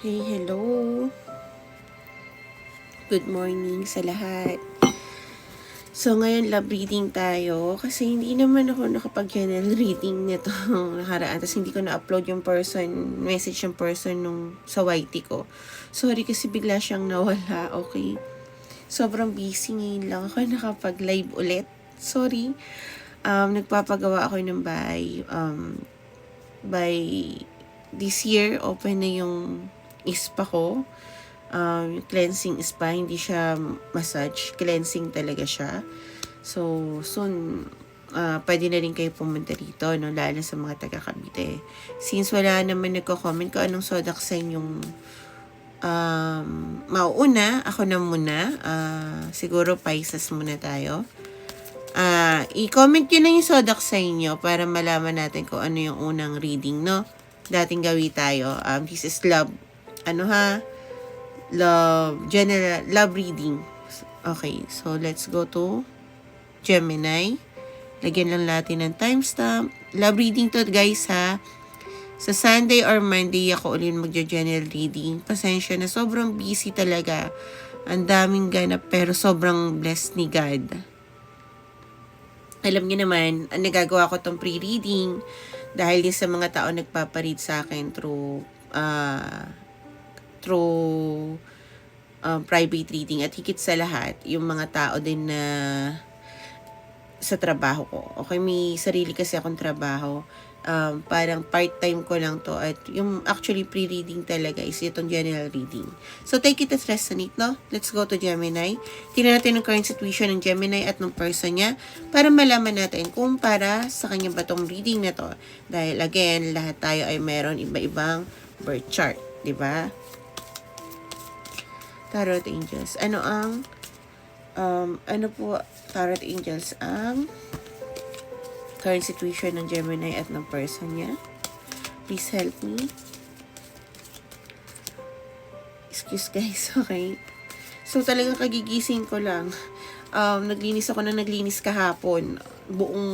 Okay, hello. Good morning sa lahat. So, ngayon love reading tayo kasi hindi naman ako nakapag-general reading nitong nakaraan. Tapos hindi ko na-upload yung message yung person sa YT ko. Sorry kasi bigla siyang nawala, okay? Sobrang busy ngayon lang ako nakapag-live ulit. Sorry. Nagpapagawa ako ng bahay. By this year, open na yung ispa ko. Cleansing spa, hindi siya massage, cleansing talaga siya. So, soon, pwede na rin kayo pumunta dito, no? Lalo sa mga taga Cavite. Since wala naman nagko-comment ko anong zodiac sign yung mauuna, ako na muna. Siguro Pisces muna tayo. I-comment nyo na yung zodiac sign nyo para malaman natin kung ano yung unang reading, no? Dating gawin tayo. This is love. General love reading. Okay, so let's go to Gemini. Lagyan lang natin ng timestamp. Love reading to guys ha. Sa Sunday or Monday ako ulit magja-general reading. Pasensya na, sobrang busy talaga. Ang daming ganap pero sobrang blessed ni God. Alam niyo naman, nagagawa ko tong pre-reading dahil din sa mga tao nagpaparead sa akin through private reading, at higit sa lahat yung mga tao din na sa trabaho ko. Okay, may sarili kasi akong trabaho. Parang part-time ko lang to, at yung actually pre-reading talaga is itong general reading. So take it as resonate, no? Let's go to Gemini. Tingnan natin ang current situation ng Gemini at ng person niya para malaman natin kung para sa kanya ba tong reading na to. Dahil again, lahat tayo ay meron iba-ibang birth chart, di ba? Tarot Angels. Tarot Angels, ang current situation ng Gemini at ng person niya. Please help me. Excuse guys, okay? So, talagang kagigising ko lang. Naglinis kahapon. Buong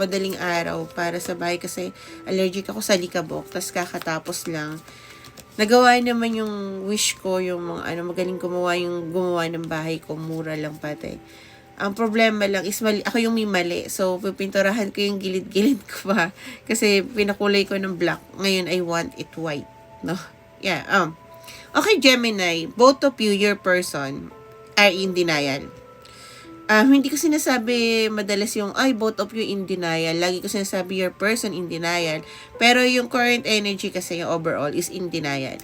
madaling araw para sa bahay kasi allergic ako sa likabok. Tapos kakatapos lang. Nagawa naman yung wish ko, yung mga magaling gumawa ng bahay ko, mura lang pati. Ang problema lang is ako yung may mali. So, pipinturahan ko yung gilid-gilid ko pa. Kasi pinakulay ko ng black. Ngayon, I want it white. No? Yeah. Okay, Gemini. Both of you, your person, are in denial. Hindi ko sinasabi madalas yung, both of you in denial. Lagi ko sinasabi your person in denial. Pero yung current energy kasi, yung overall, is in denial.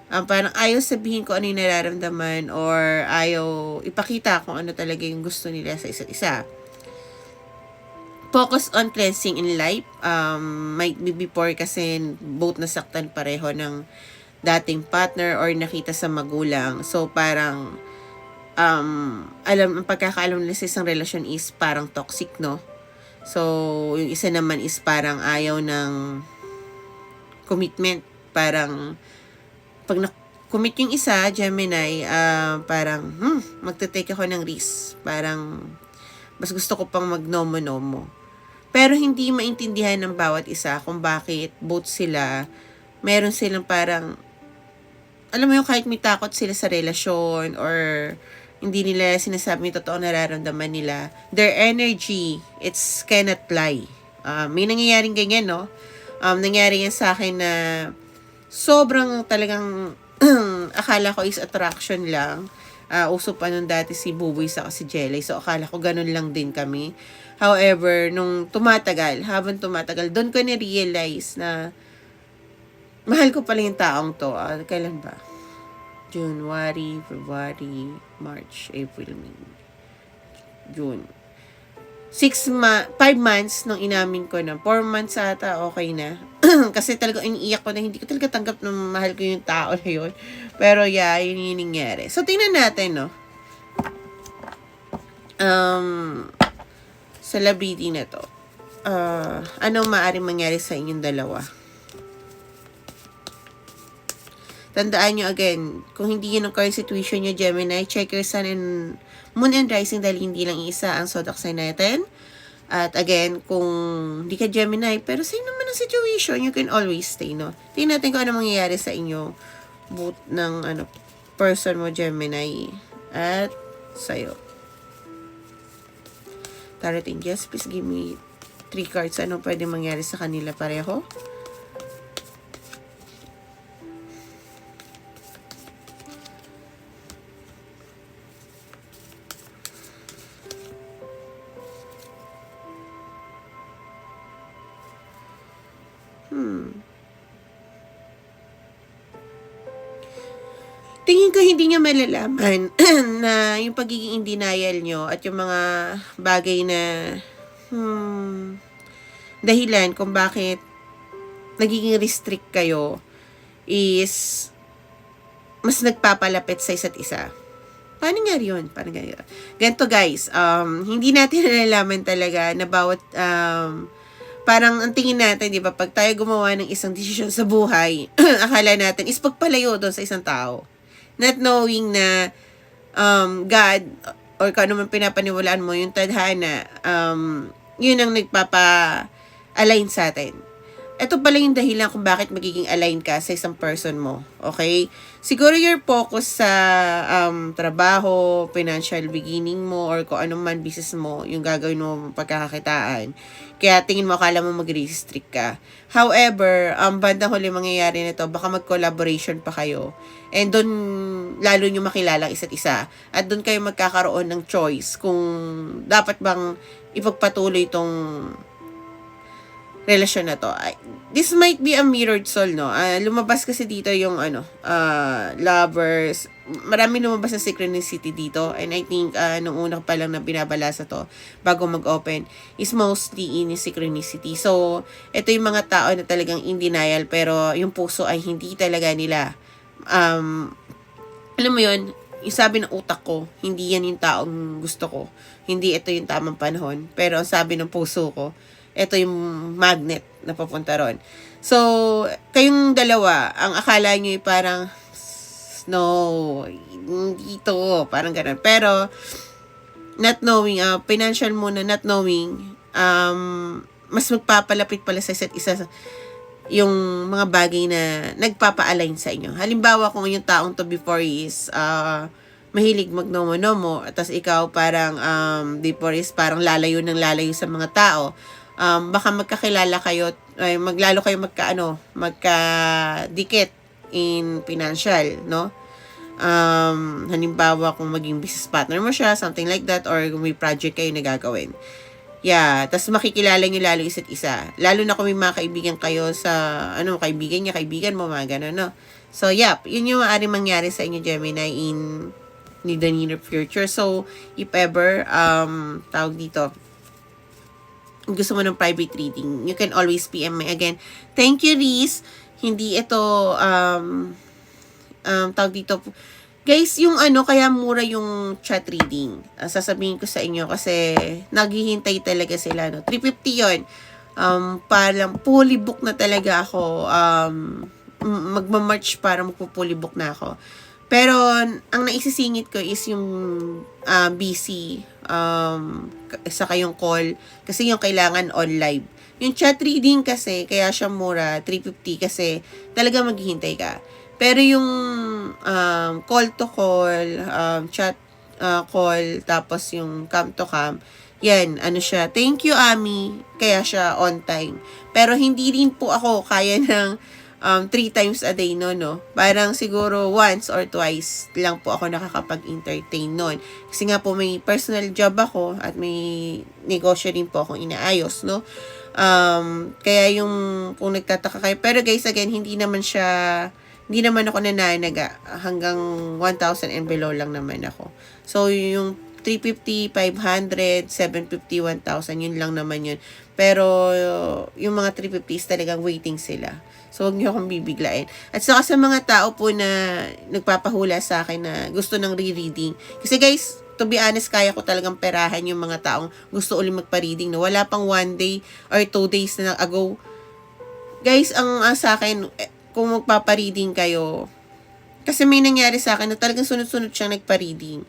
Parang ayaw sabihin ko ano yung nararamdaman or ayaw ipakita kung ano talaga yung gusto nila sa isa't isa. Focus on cleansing in life. Might be before kasi both nasaktan pareho ng dating partner or nakita sa magulang. So, parang ang pagkakaalam nila sa isang relasyon is parang toxic, no? So, yung isa naman is parang ayaw ng commitment. Parang pag na-commit yung isa, Gemini, parang magte-take ako ng risk. Parang mas gusto ko pang mag-nomo-nomo. Pero hindi maintindihan ng bawat isa kung bakit both sila, meron silang parang, alam mo yung kahit may takot sila sa relasyon or hindi nila sinasabi yung totoo nararamdaman nila, their energy, it's cannot lie. May nangyayaring ganyan, no? Nangyari yan sa akin na sobrang talagang akala ko is attraction lang. Uso pa nun dati si Buboy sa si Jelly. So, akala ko ganun lang din kami. However, habang tumatagal, doon ko na-realize na mahal ko pala yung taong to. Kailan ba? January, February, March, April, May, June. 5 months nung inamin ko na. 4 months ata, okay na. Kasi talaga iniiyak ko na hindi ko talaga tanggap na mahal ko yung tao na yun. Pero yeah, yun yung nangyari. So, tingnan natin, no? Sa love reading na to. Ano maaaring mangyari sa inyong dalawa? Tandaan nyo again, kung hindi yun ang current situation nyo, Gemini, check your sun and moon and rising dahil hindi lang isa ang zodiac sign natin. At again, kung hindi ka Gemini, pero same naman ang situation, you can always stay, no? Tingnan natin kung ano mangyayari sa inyo both ng person mo, Gemini, at sa'yo. Tarot Angels, please give me 3 cards. Anong pwede mangyari sa kanila pareho? Tingin ko hindi niya malalaman na yung pagiging in denial nyo at yung mga bagay na dahilan kung bakit nagiging restrict kayo is mas nagpapalapit sa isa't isa. Paano nga yun? Ganito guys, hindi natin nalalaman talaga na bawat parang ang tingin natin, di ba, pag tayo gumawa ng isang desisyon sa buhay, akala natin is pagpalayo doon sa isang tao. Not knowing na God or kung ano man pinapaniwalaan mo, yung tadhana, yun ang nagpapa-align sa atin. Ito pala yung dahilan kung bakit magiging align ka sa isang person mo. Okay? Siguro your focus sa trabaho, financial beginning mo, or kung anong man business mo, yung gagawin mo pagkakakitaan. Kaya tingin mo, akala mo mag-restrict ka. However, bandang huli mangyayari nito, baka mag-collaboration pa kayo. And doon, lalo nyo makilala isa't isa. At doon kayo magkakaroon ng choice kung dapat bang ipagpatuloy itong relasyon na to. This might be a mirrored soul, no? Lumabas kasi dito yung lovers. Marami lumabas na synchronicity dito. And I think, nung una pa lang na binabalasa to, bago mag-open, is mostly in synchronicity. So, ito yung mga tao na talagang in denial, pero yung puso ay hindi talaga nila. Alam mo yun, yung sabi ng utak ko, hindi yan yung taong gusto ko. Hindi ito yung tamang panahon. Pero ang sabi ng puso ko, ito yung magnet na papunta ron. So, kayong dalawa, ang akala nyo parang, no, hindi ito, parang ganun. Pero, not knowing, financial muna, not knowing, mas magpapalapit pala sa isa't isa yung mga bagay na nagpapa-align sa inyo. Halimbawa, kung yung taong to before is, mahilig magnomo-nomo, at tas ikaw parang, before is parang lalayo sa mga tao, baka magkakilala kayo, ay maglalo kayo magkadikit in financial, no? Halimbawa kung maging business partner mo siya, something like that, or may project kayo na gagawin. Yeah, tas makikilala nyo lalo isa't isa. Lalo na kung may mga kaibigan kayo sa, kaibigan mo, mga ganun, no? So, yun yung maaaring mangyari sa inyo, Gemini, in the near future. So, if ever, tawag dito, gusto mo ng private reading, you can always PM me again. Thank you, Reese. Hindi ito, tawag dito, guys, yung kaya mura yung chat reading. Sasabihin ko sa inyo kasi naghihintay talaga sila, no? 350 yun. Parang fully book na talaga ako. Magma-march para magpo-fully book na ako. Pero, ang naisisingit ko is yung busy, saka yung call, kasi yung kailangan on live. Yung chat reading kasi, kaya siya mura, 350 kasi talaga maghihintay ka. Pero yung call to call, chat call, tapos yung cam to cam, yan, siya. Thank you, Ami. Kaya siya on time. Pero hindi rin po ako kaya ng 3 times a day no. Parang siguro once or twice lang po ako nakakapag-entertain nun. Kasi nga po may personal job ako at may negosyo din po akong inaayos, no. Kaya yung kung nagtataka kayo, pero guys, again, hindi naman ako nananaga, hanggang 1,000 and below lang naman ako. So, yung 350, 500, 750, 1,000, yun lang naman yun. Pero, yung mga 350 is talagang waiting sila. So, huwag niyo akong bibiglain. At saka sa mga tao po na nagpapahula sa akin na gusto ng re-reading. Kasi guys, to be honest, kaya ko talagang perahan yung mga taong gusto ulit magpa-reading. No? Wala pang 1 day or 2 days na ago. Guys, ang sa akin, kung magpapa-reading kayo, kasi may nangyari sa akin na talagang sunod-sunod siyang nagpa-reading.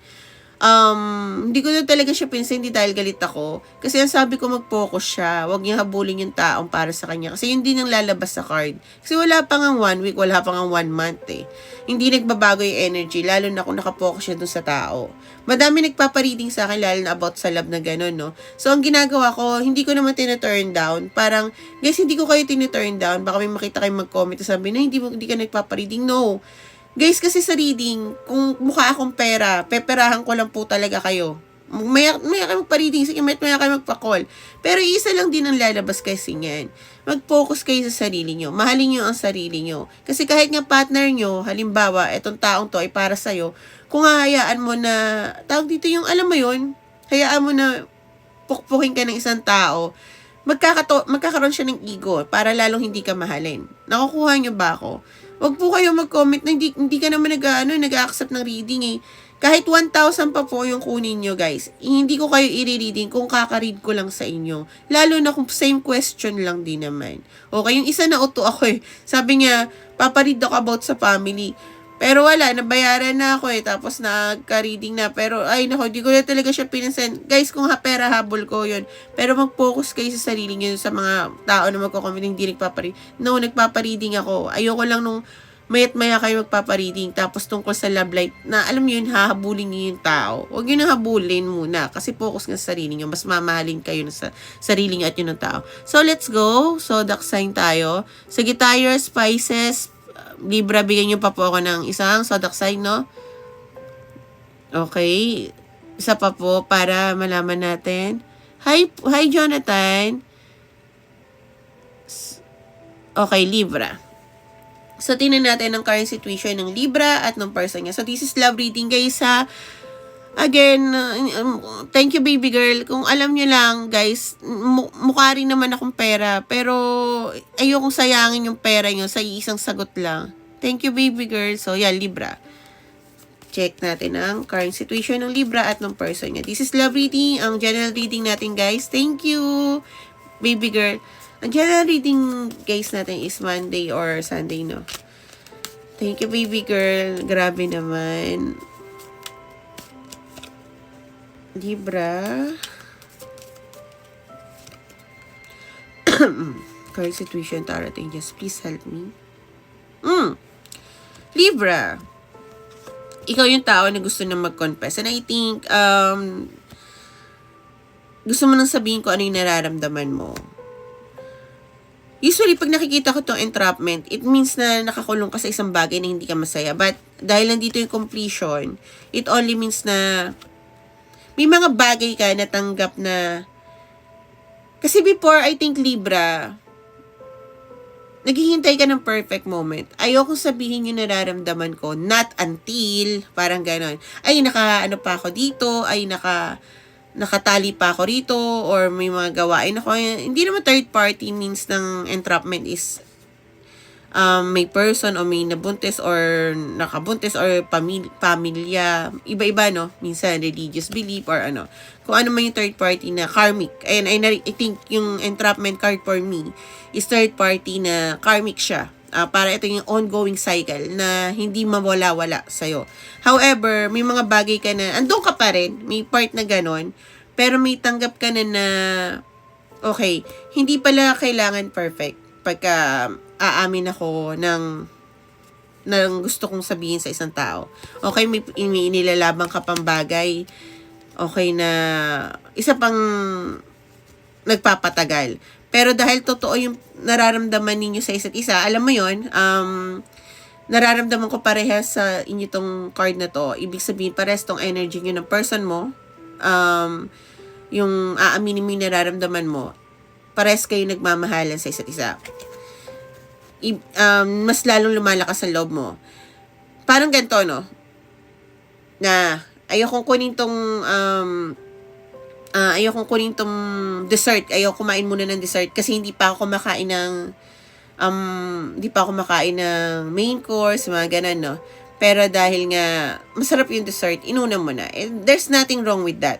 Hindi ko na talaga siya pinsan, hindi dahil galit ako. Kasi ang sabi ko, mag-focus siya. Huwag niya habulin yung taong para sa kanya. Kasi yun din ang lalabas sa card. Kasi wala pa nga 1 week, wala pa nga 1 month eh. Hindi nagbabago yung energy, lalo na kung nakafocus siya dun sa tao. Madami nagpapareading sa akin, lalo na about sa love na gano'n, no? So, ang ginagawa ko, hindi ko naman tina-turn down. Parang, guys, hindi ko kayo tina-turn down. Baka may makita kayo mag-comment na sabi na, hindi ka nagpapareading. No. Guys, kasi sa reading, kung mukha akong pera, peperahan ko lang po talaga kayo. Maya kayo magpa-reading, sige, maya kayo magpa-call. Pero isa lang din ang lalabas kasi niyan. Mag-focus kayo sa sarili nyo. Mahalin nyo ang sarili nyo. Kasi kahit nga partner nyo, halimbawa, etong taong to ay para sa'yo, kung hahayaan mo na, tawag dito yung, alam mo yun, hayaan mo na pukpukin ka ng isang tao, magkakaroon siya ng ego para lalong hindi ka mahalin. Nakukuha nyo ba ako? Wag po kayo mag-comment na hindi ka naman nag-accept ng reading eh. Kahit 1,000 pa po yung kunin nyo, guys. Hindi ko kayo i-reading kung kaka-read ko lang sa inyo. Lalo na kung same question lang din naman. Okay, yung isa na uto ako eh. Sabi niya, paparead ako about sa family. Pero wala, nabayaran na ako eh. Tapos nagka-reading na. Pero ay nako, di ko na talaga siya pinansin. Guys, kung pera habol ko yun. Pero mag-focus kayo sa sarili nyo sa mga tao na magko-comment hindi nagpapareading. No, nagpapareading ako. Ayoko lang nung mayat maya kayo magpapareading. Tapos tungkol sa love life na alam nyo yun, hahabulin nyo yung tao. Huwag nyo nang habulin muna. Kasi focus nga sa sarili nyo. Mas mamahalin kayo sa sarili nyo at yun ng tao. So, let's go. So, duck sign tayo. Sagittarius, Pisces, Libra, bigyan nyo pa po ako ng isang zodiac sign, no? Okay. Isa pa po para malaman natin. Hi Jonathan. Okay, Libra. So, tingnan natin ang current situation ng Libra at ng person niya. So, this is love reading, guys, ha? Again, thank you, baby girl. Kung alam nyo lang, guys, mukha rin naman akong pera, pero ayokong sayangin yung pera nyo sa isang sagot lang. Thank you, baby girl. So, yeah, Libra. Check natin ang current situation ng Libra at ng person niya. This is love reading, ang general reading natin, guys. Thank you, baby girl. Ang general reading, guys, natin is Monday or Sunday, no? Thank you, baby girl. Grabe naman. Libra. Current situation, Tarot Angels, please help me. Libra. Ikaw yung tao na gusto na mag-confess. And I think, gusto mo nang sabihin ko ano yung nararamdaman mo. Usually, pag nakikita ko itong entrapment, it means na nakakulong ka sa isang bagay na hindi ka masaya. But, dahil nandito yung completion, it only means na may mga bagay ka na tanggap na, kasi before, I think, Libra, naghihintay ka ng perfect moment. Ayoko sabihin yung nararamdaman ko, not until, parang ganon. Ay, ano pa ako dito, ay, nakatali pa ako rito, or may mga gawain ako. Hindi naman third party means ng entrapment is, may person o may nabuntis or nakabuntis or pamilya, iba-iba, no? Minsan religious belief or ano. Kung ano man yung third party na karmic. And I think yung entrapment card for me is third party na karmic siya. Para ito yung ongoing cycle na hindi mawala-wala sa'yo. However, may mga bagay ka na, andun ka pa rin, may part na ganon, pero may tanggap ka na okay, hindi pala kailangan perfect. Pagka aamin ako ng gusto kong sabihin sa isang tao. Okay, may inilalabang ka pang bagay. Okay na isa pang nagpapatagal. Pero dahil totoo yung nararamdaman ninyo sa isa't isa, alam mo yon, nararamdaman ko parehas sa inyo tong card na to. Ibig sabihin, parehas tong energy nyo ng person mo. Yung aaminin mo yung nararamdaman mo, parehas kayo nagmamahalan sa isa't isa. Mas lalong lumalakas ang loob mo. Parang ganito, no? Na, ayokong kunin tong dessert. Ayoko kumain muna ng dessert kasi hindi pa ako kumakain ng main course, mga ganun, no? Pero dahil nga masarap yung dessert, inuna mo na. And there's nothing wrong with that.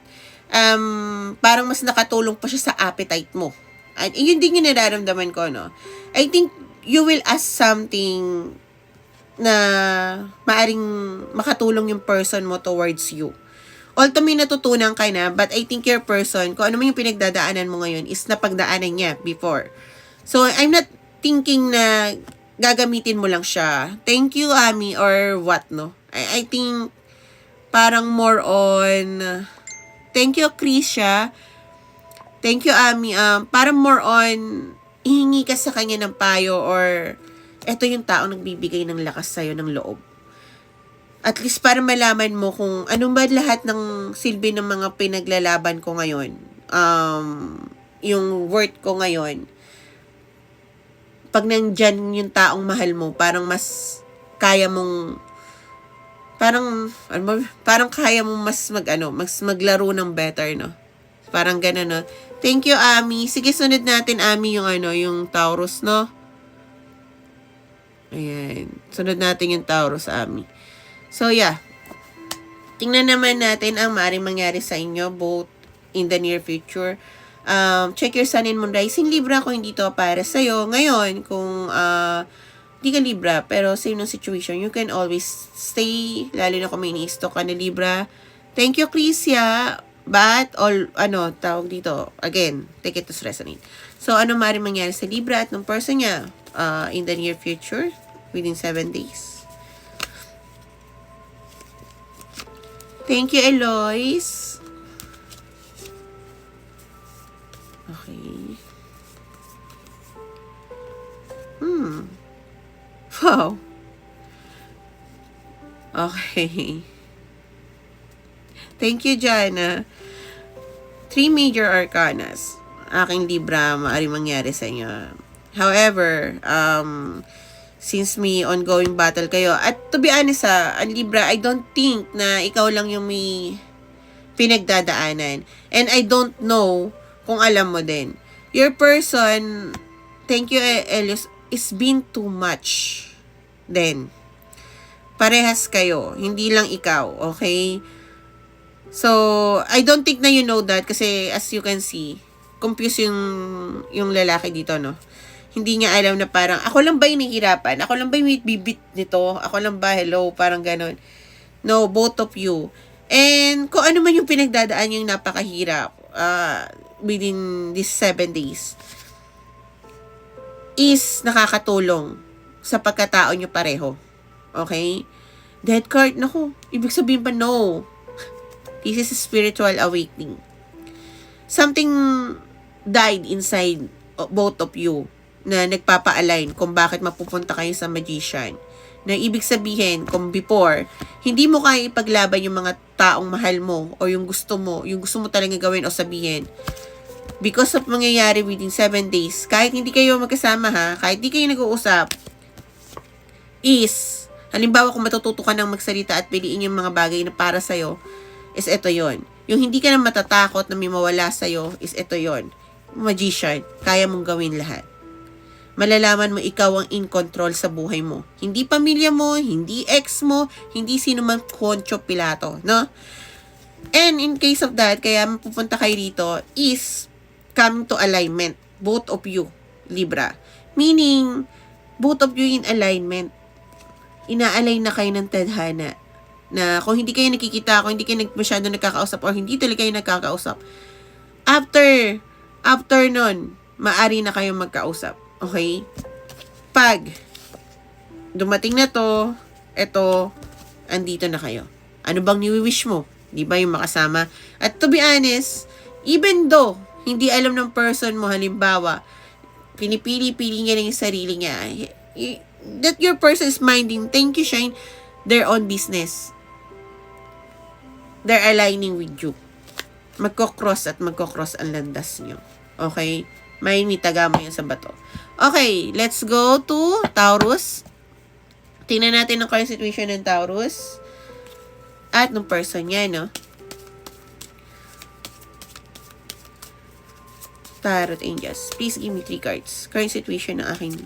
Parang mas nakatulong pa siya sa appetite mo. At yun din yung nararamdaman ko, no? I think you will ask something na maaring makatulong yung person mo towards you. although may natutunan ka na, but I think your person, kung ano man yung pinagdadaanan mo ngayon, is napagdaanan niya before. So, I'm not thinking na gagamitin mo lang siya. Thank you, Ami, or what, no? I think, parang more on, thank you, Krisha. Thank you, Ami. Parang more on, ihingi ka sa kanya ng payo, or, eto yung tao nagbibigay ng lakas sa'yo ng loob. At least para malaman mo kung ano ba lahat ng silbi ng mga pinaglalaban ko ngayon. Yung worth ko ngayon. Pag nandyan yung taong mahal mo, parang mas kaya mong parang kaya mong mas maglaro ng better, no? Parang gano'n, no? Thank you, Ami. Sige, sunod natin, Ami, yung Taurus, no? Ayan. Sunod natin yung Taurus, Ami. So, yeah. Tingnan naman natin ang maaaring mangyari sa inyo both in the near future. Check your sun and moon rising Libra kung hindi to para sa'yo. Ngayon, kung di ka Libra, pero same ng situation, you can always stay, lalo na kung may ini-stock ka na Libra. Thank you, Crisia. But, tawag dito, again, take it to resonate. So, ano maaaring mangyari sa Libra at ng person niya in the near future, within 7 days. Thank you, Eloise. Okay. Wow. Okay. Thank you, Jana. 3 major arcanas. Aking Libra, maaaring mangyari sa inyo. However, since may ongoing battle kayo, at to be honest ang Libra, I don't think na ikaw lang yung may pinagdadaanan. And I don't know kung alam mo din. Your person, thank you, Elias, is been too much. Then, parehas kayo. Hindi lang ikaw, okay? So, I don't think na you know that kasi as you can see, confused yung lalaki dito, no? Hindi niya alam na parang, ako lang ba yung nahihirapan? Ako lang ba yung bibit nito? Ako lang ba? Hello? Parang ganon. No, both of you. And kung ano man yung pinagdadaan yung napakahirap within these 7 days is nakakatulong sa pagkatao nyo pareho. Okay? Death card, naku, ibig sabihin pa no. This is a spiritual awakening. Something died inside both of you na nagpapa-align kung bakit mapupunta kayo sa magician. Na ibig sabihin, kung before, hindi mo kaya ipaglaban yung mga taong mahal mo o yung gusto mo talaga gawin o sabihin. Because of mangyayari within 7 days, kahit hindi kayo magkasama kahit hindi kayo nag-uusap, is, halimbawa kung matututo ka ng magsalita at piliin yung mga bagay na para sa'yo, is ito yon. Yung hindi ka na matatakot na may mawala sa'yo, is ito yon. Magician, kaya mong gawin lahat. Malalaman mo ikaw ang in control sa buhay mo. Hindi pamilya mo, hindi ex mo, hindi sino man Poncio Pilato, no? And in case of that, kaya mapupunta kayo dito is coming to alignment. Both of you, Libra. Meaning, both of you in alignment. Ina-align na kayo ng tadhana. Na kung hindi kayo nakikita, kung hindi kayo masyado nagkakausap, or hindi talaga kayo nagkakausap, after nun, maari na kayo magkausap. Okay? Pag dumating na to, eto, andito na kayo. Ano bang ni-wish mo? Di ba yung makasama? At to be honest, even though hindi alam ng person mo, halimbawa, pinipili-pili niya lang yung sarili niya, that your person is minding, thank you, Shine, their own business. They're aligning with you. Magkocross ang landas nyo. Okay? May taga mo yan sa bato. Okay, let's go to Taurus. Tingnan natin ang current situation ng Taurus. At ng person niya, no? Tarot Angels. Please give me 3 cards. Current situation ng aking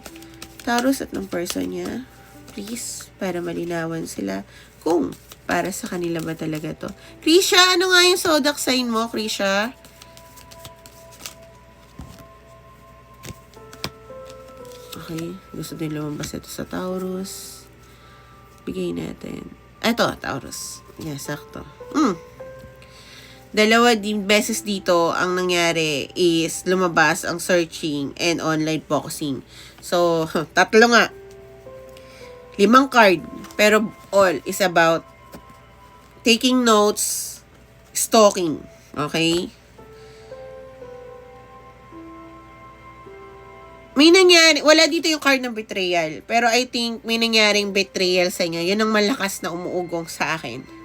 Taurus at ng person niya. Please, para malinawan sila. Kung para sa kanila ba talaga to. Krisha, ano nga yung zodiac sign mo, Krisha? Okay, gusto din lumabas ito sa Taurus. Bigay natin. Ito, Taurus. Yeah, sakto. Dalawa din beses dito ang nangyari is lumabas ang searching and online focusing. So, tatlo nga. 5 card. Pero all is about taking notes, stalking. Okay? May nangyari, wala dito yung card ng betrayal. Pero I think may nangyaring betrayal sa inyo. Yun ang malakas na umuugong sa akin.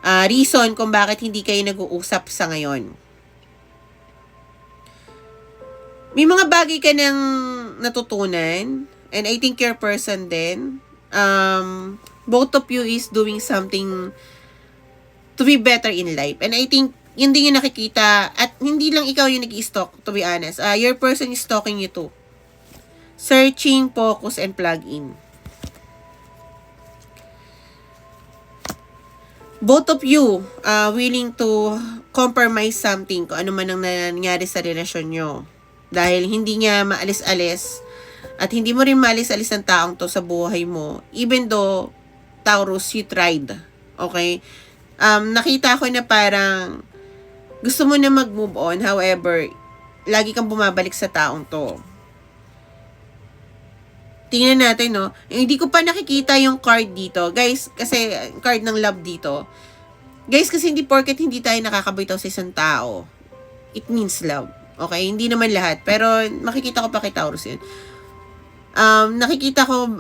Reason kung bakit hindi kayo nag-uusap sa ngayon. May mga bagay ka nang natutunan. And I think your person din. Both of you is doing something to be better in life. And I think yun din yung nakikita. At hindi lang ikaw yung nag-i-stalk, to be honest. Your person is stalking you too. Searching, focus, and plug in. Both of you willing to compromise something kung ano man ang nangyari sa relasyon nyo. Dahil hindi niya maalis-alis at hindi mo rin maalis-alis ang taong to sa buhay mo. Even though, Taurus, you tried. Okay? Nakita ko na parang gusto mo na mag-move on. However, lagi kang bumabalik sa taong to. Tingnan natin, no? Hindi ko pa nakikita yung card dito. Guys, kasi card ng love dito. Guys, kasi hindi porket hindi tayo nakakabitaw sa isang tao, it means love. Okay? Hindi naman lahat. Pero makikita ko pa kay Taurus yun. Nakikita ko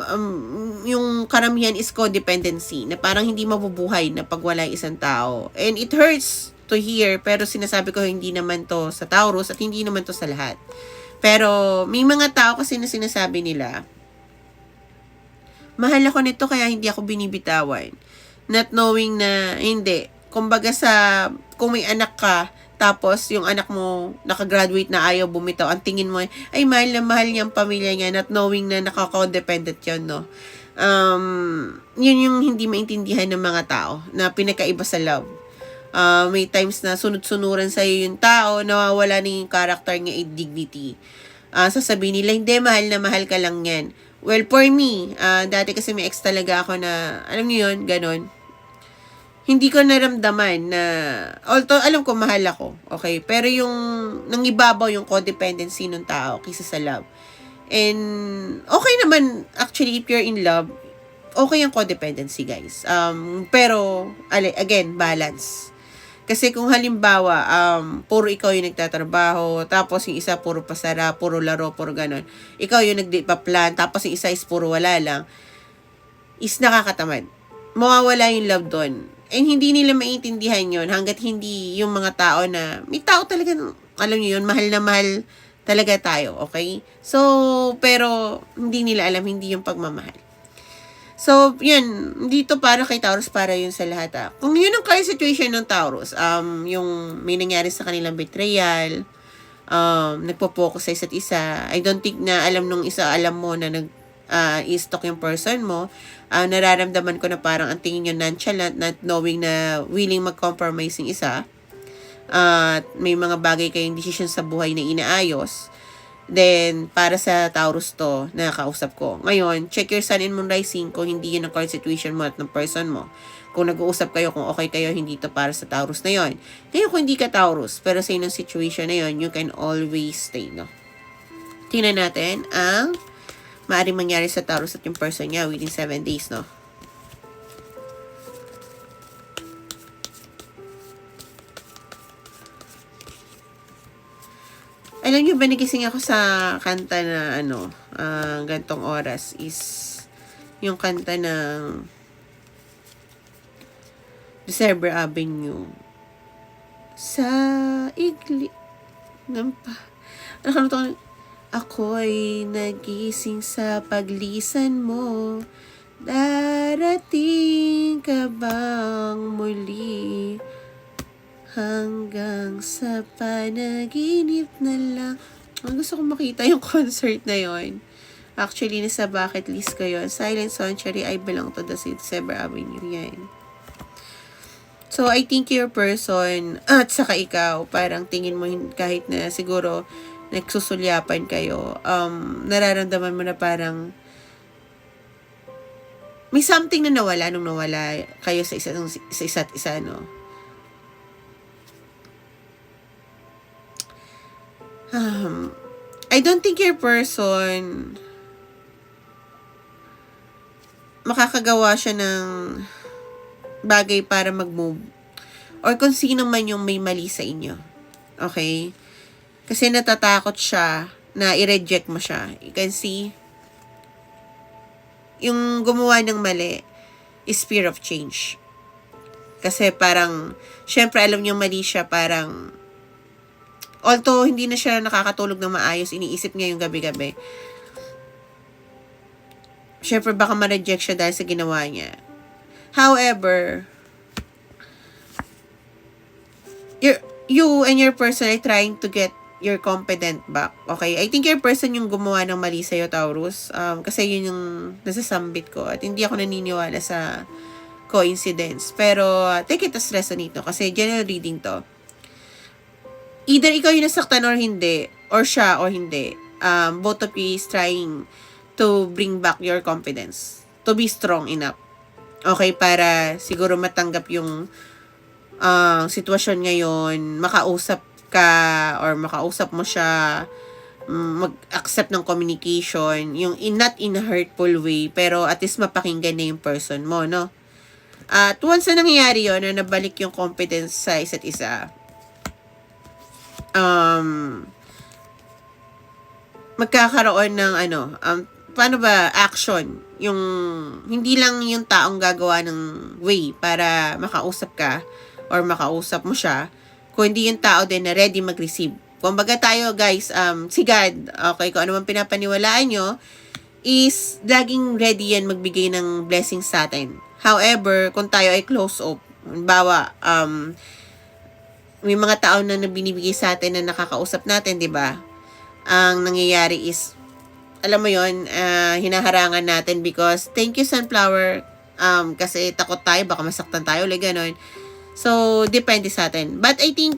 yung karamihan is codependency. Na parang hindi mabubuhay na pag wala isang tao. And it hurts to hear. Pero sinasabi ko hindi naman to sa Taurus at hindi naman to sa lahat. Pero may mga tao kasi na sinasabi nila, mahal ako nito kaya hindi ako binibitawan. Not knowing na hindi. Kumbaga kung may anak ka, tapos yung anak mo nakagraduate na ayaw bumitaw, ang tingin mo ay mahal na mahal niya ang pamilya niya, not knowing na nakaka-dependent yun, no? Yun yung hindi maintindihan ng mga tao na pinakaiba sa love. May times na sunod-sunuran sa'yo yung tao, nawawala na yung character niya at dignity. Sasabihin nila, hindi, mahal na mahal ka lang yan. Well, for me, dati kasi may ex talaga ako na, alam niyo yun, ganon. Hindi ko naramdaman na, although alam ko mahal ako, okay? Pero yung, nangibabaw yung codependency ng tao kaysa sa love. And, okay naman, actually, if you're in love, okay yung codependency, guys. Pero, again, balance. Kasi kung halimbawa, puro ikaw yung nagtatrabaho, tapos yung isa puro pasara, puro laro, puro ganon. Ikaw yung nagpa-plan, tapos yung isa is puro wala lang. Is nakakatamad. Mawawala yung love doon. And hindi nila maintindihan yun hanggat hindi yung mga tao na, may tao talaga, alam nyo yun, mahal na mahal talaga tayo, okay? So, pero hindi nila alam, hindi yung pagmamahal. So, yan. Dito para kay Taurus, para yun sa lahat. Kung yun ang current situation ng Taurus, yung may nangyari sa kanilang betrayal, nagpo-focus sa isa't isa, I don't think na alam nung isa, alam mo na i-stalk yung person mo. Nararamdaman ko na parang ang tingin nyo nonchalant, not knowing na willing mag-compromise yung isa. At may mga bagay kayong decision sa buhay na inaayos. Then, para sa Taurus to, na kausap ko. Ngayon, check your sun and moon rising kung hindi yun ang current situation mo at ng person mo. Kung nag-uusap kayo, kung okay kayo, hindi to para sa Taurus na yon. Ngayon, kung hindi ka Taurus, pero sa inong situation na yon, you can always stay, no? Tingnan natin ang maaaring mangyari sa Taurus at yung person niya within 7 days, no? Alam niyo ba, nagising ako sa kanta na gantong oras is yung kanta ng December Avenue. Sa igli ng ako'y nagising sa paglisan mo. Darating ka bang muli? Hanggang sa panaginip na lang. Gusto kong makita yung concert na yon. Actually, nasa bucket list ko yun. Silent Sanctuary, I belong to the December Avenue. Yan. So, I think your person, at saka ikaw, parang tingin mo kahit na siguro nagsusulyapan kayo, nararamdaman mo na parang may something na nawala nung nawala kayo sa isa't isa, no? I don't think your person makakagawa siya ng bagay para mag-move or kung sino man yung may mali sa inyo. Okay? Kasi natatakot siya na i-reject mo siya. You can see, yung gumawa ng mali is fear of change. Kasi parang, syempre alam niyo mali siya, parang, although hindi na siya nakakatulog ng maayos, iniisip niya yung gabi-gabi. Syempre baka ma-reject siya dahil sa ginawa niya. However, you and your person are trying to get your confident back. Okay? I think your person yung gumawa ng mali sa'yo, Taurus. Kasi yun yung nasasambit ko. At hindi ako naniniwala sa coincidence. Pero, take it as resonate, no? Kasi general reading to. Either ikaw yung nasaktan or hindi. Or siya or hindi. Both of you is trying to bring back your confidence. To be strong enough. Okay? Para siguro matanggap yung sitwasyon ngayon, makausap ka or makausap mo siya, mag-accept ng communication, yung not in a hurtful way, pero at least mapakinggan na yung person mo, no? At once na nangyayari yun, na nabalik yung confidence sa isa't isa, magkakaroon ng paano ba, action. Yung, hindi lang yung taong gagawa ng way para makausap ka or makausap mo siya, kundi yung tao din na ready mag-receive. Kumbaga tayo, guys, si God, okay, kung ano man pinapaniwalaan nyo, is laging ready yan magbigay ng blessings sa atin. However, kung tayo ay close up, halimbawa, may mga tao na binibigay sa atin na nakakausap natin, di ba? Ang nangyayari is, alam mo yon, hinaharangan natin because, thank you sunflower, kasi takot tayo, baka masaktan tayo, like ganon. So, depende sa atin. But I think,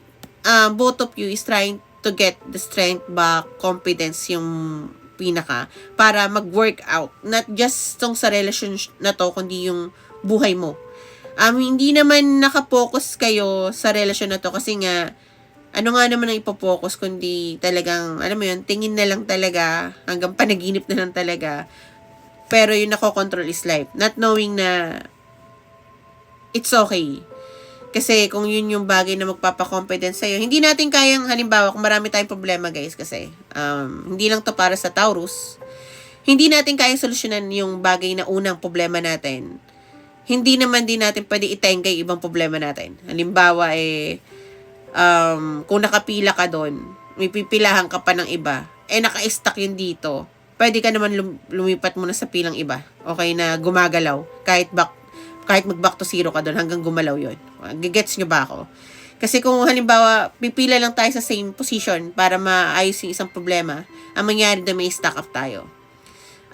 both of you is trying to get the strength back, confidence yung pinaka, para mag-work out. Not just tong sa relasyon na to, kundi yung buhay mo. Hindi naman nakapokus kayo sa relasyon na to kasi nga, ano nga naman ang ipopokus kundi talagang, alam mo yun, tingin na lang talaga, hanggang panaginip na lang talaga. Pero yung nakokontrol is life. Not knowing na it's okay. Kasi kung yun yung bagay na magpapakompetence sa'yo, hindi natin kayang, halimbawa, kung marami tayong problema, guys, kasi hindi lang to para sa Taurus, hindi natin kayang solusyonan yung bagay na unang problema natin. Hindi naman din natin pwede itengkay ibang problema natin. Halimbawa, kung nakapila ka doon, may pipilahan ka pa ng iba, naka-stuck yun dito, pwede ka naman lumipat muna sa pilang iba. Okay, na gumagalaw. Kahit mag-back to zero ka doon, hanggang gumalaw yun. Gigets nyo ba ako? Kasi kung halimbawa, pipila lang tayo sa same position para maayos yung isang problema, ang mangyari na may stuck up tayo.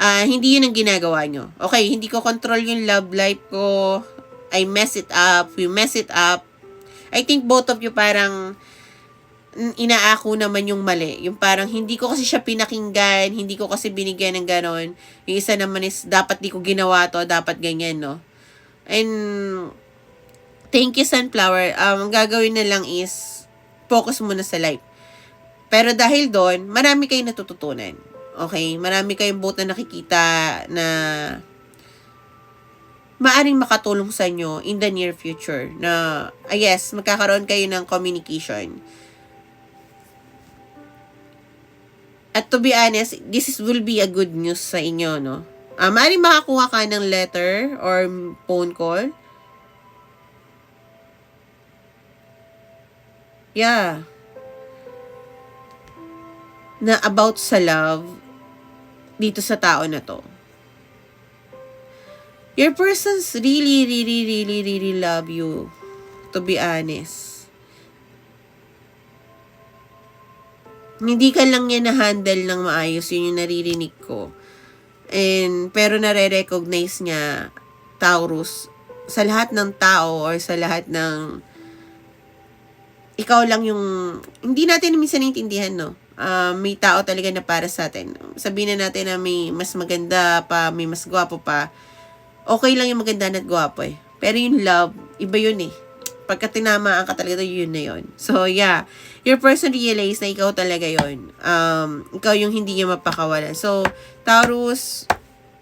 Hindi yun ang ginagawa nyo. Okay, hindi ko control yung love life ko. I mess it up. We mess it up. I think both of you parang inaako naman yung mali. Yung parang hindi ko kasi siya pinakinggan, hindi ko kasi binigyan ng ganon. Yung isa naman is, dapat di ko ginawa to, dapat ganyan, no? And, thank you, sunflower. Ang gagawin na lang is, focus muna sa life. Pero dahil doon, marami kayong natututunan. Okay? Marami kayong both na nakikita na maaring makatulong sa inyo in the near future. Na, yes, magkakaroon kayo ng communication. At to be honest, will be a good news sa inyo, no? Maaaring makakuha ka ng letter or phone call. Yeah. Na about sa love dito sa tao na to. Your persons really, really, really, really love you. To be honest. Hindi ka lang yan na-handle ng maayos. Yun yung naririnig ko. Pero nare-recognize niya, Taurus, sa lahat ng tao or sa lahat ng ikaw lang yung, hindi natin minsan naintindihan, no? May tao talaga na para sa atin. Sabihin na natin na may mas maganda pa, may mas gwapo pa. Okay lang yung maganda at gwapo eh. Pero yung love, iba yun eh. Pagka tinamaan ka talaga, yun na yun. So, yeah. Your person realize na ikaw talaga yun. Ikaw yung hindi niya mapakawalan. So, Taurus,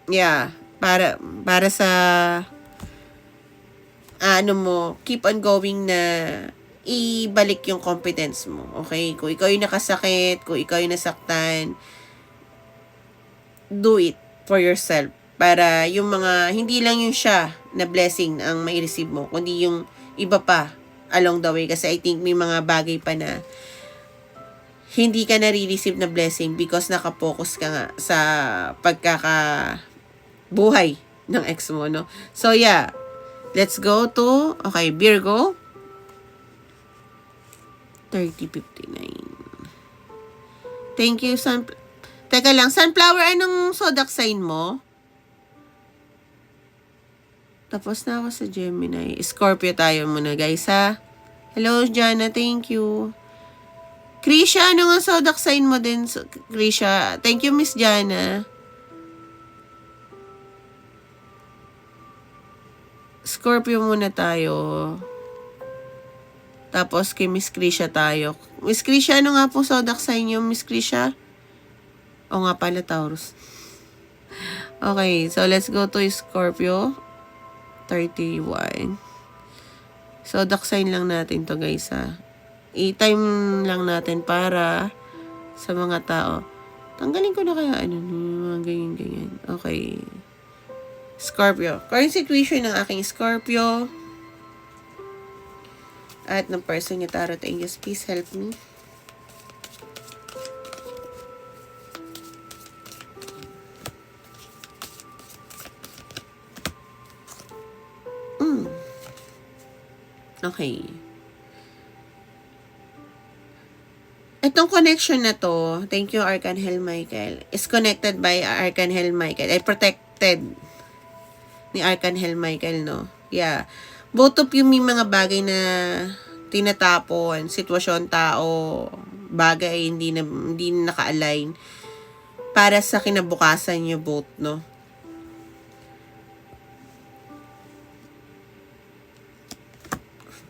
yeah. Para sa ano mo, keep on going na ibalik yung competence mo. Okay? Kung ikaw yung nakasakit, kung ikaw yung nasaktan, do it for yourself. Para yung mga, hindi lang yung siya na blessing ang mai-receive mo, kundi yung iba pa along the way. Kasi I think may mga bagay pa na hindi ka nare-receive na blessing because nakapokus ka nga sa pagkakabuhay ng ex mo, no? So, yeah. Let's go to, okay, Virgo. 3059. Thank you, Teka lang, Sunflower, anong zodiac sign mo? Tapos na ako sa Gemini. Scorpio tayo muna, guys, ha? Hello, Jana, thank you. Krisha, ano nga zodiac sign mo din, Krisha? Thank you, Miss Jana. Scorpio muna tayo. Tapos kay Miss Krisha tayo. Miss Krisha, ano nga po zodiac sign niyo, Miss Krisha? O nga pala, Taurus. Okay, so let's go to Scorpio. 31. Zodiac sign lang natin to, guys, ha. I-time lang natin para sa mga tao. Tanggalin ko na kaya mga ganyan. Okay. Scorpio. Current situation ng aking Scorpio. At ng person niya, Tarot Angels, please help me. Okay. Itong connection na to, thank you, Archangel Michael, is connected by Archangel Michael. Ay, protected ni Archangel Michael, no? Yeah. Both of you may mga bagay na tinatapon, sitwasyon, tao, bagay hindi na naka-align para sa kinabukasan niyo both, no?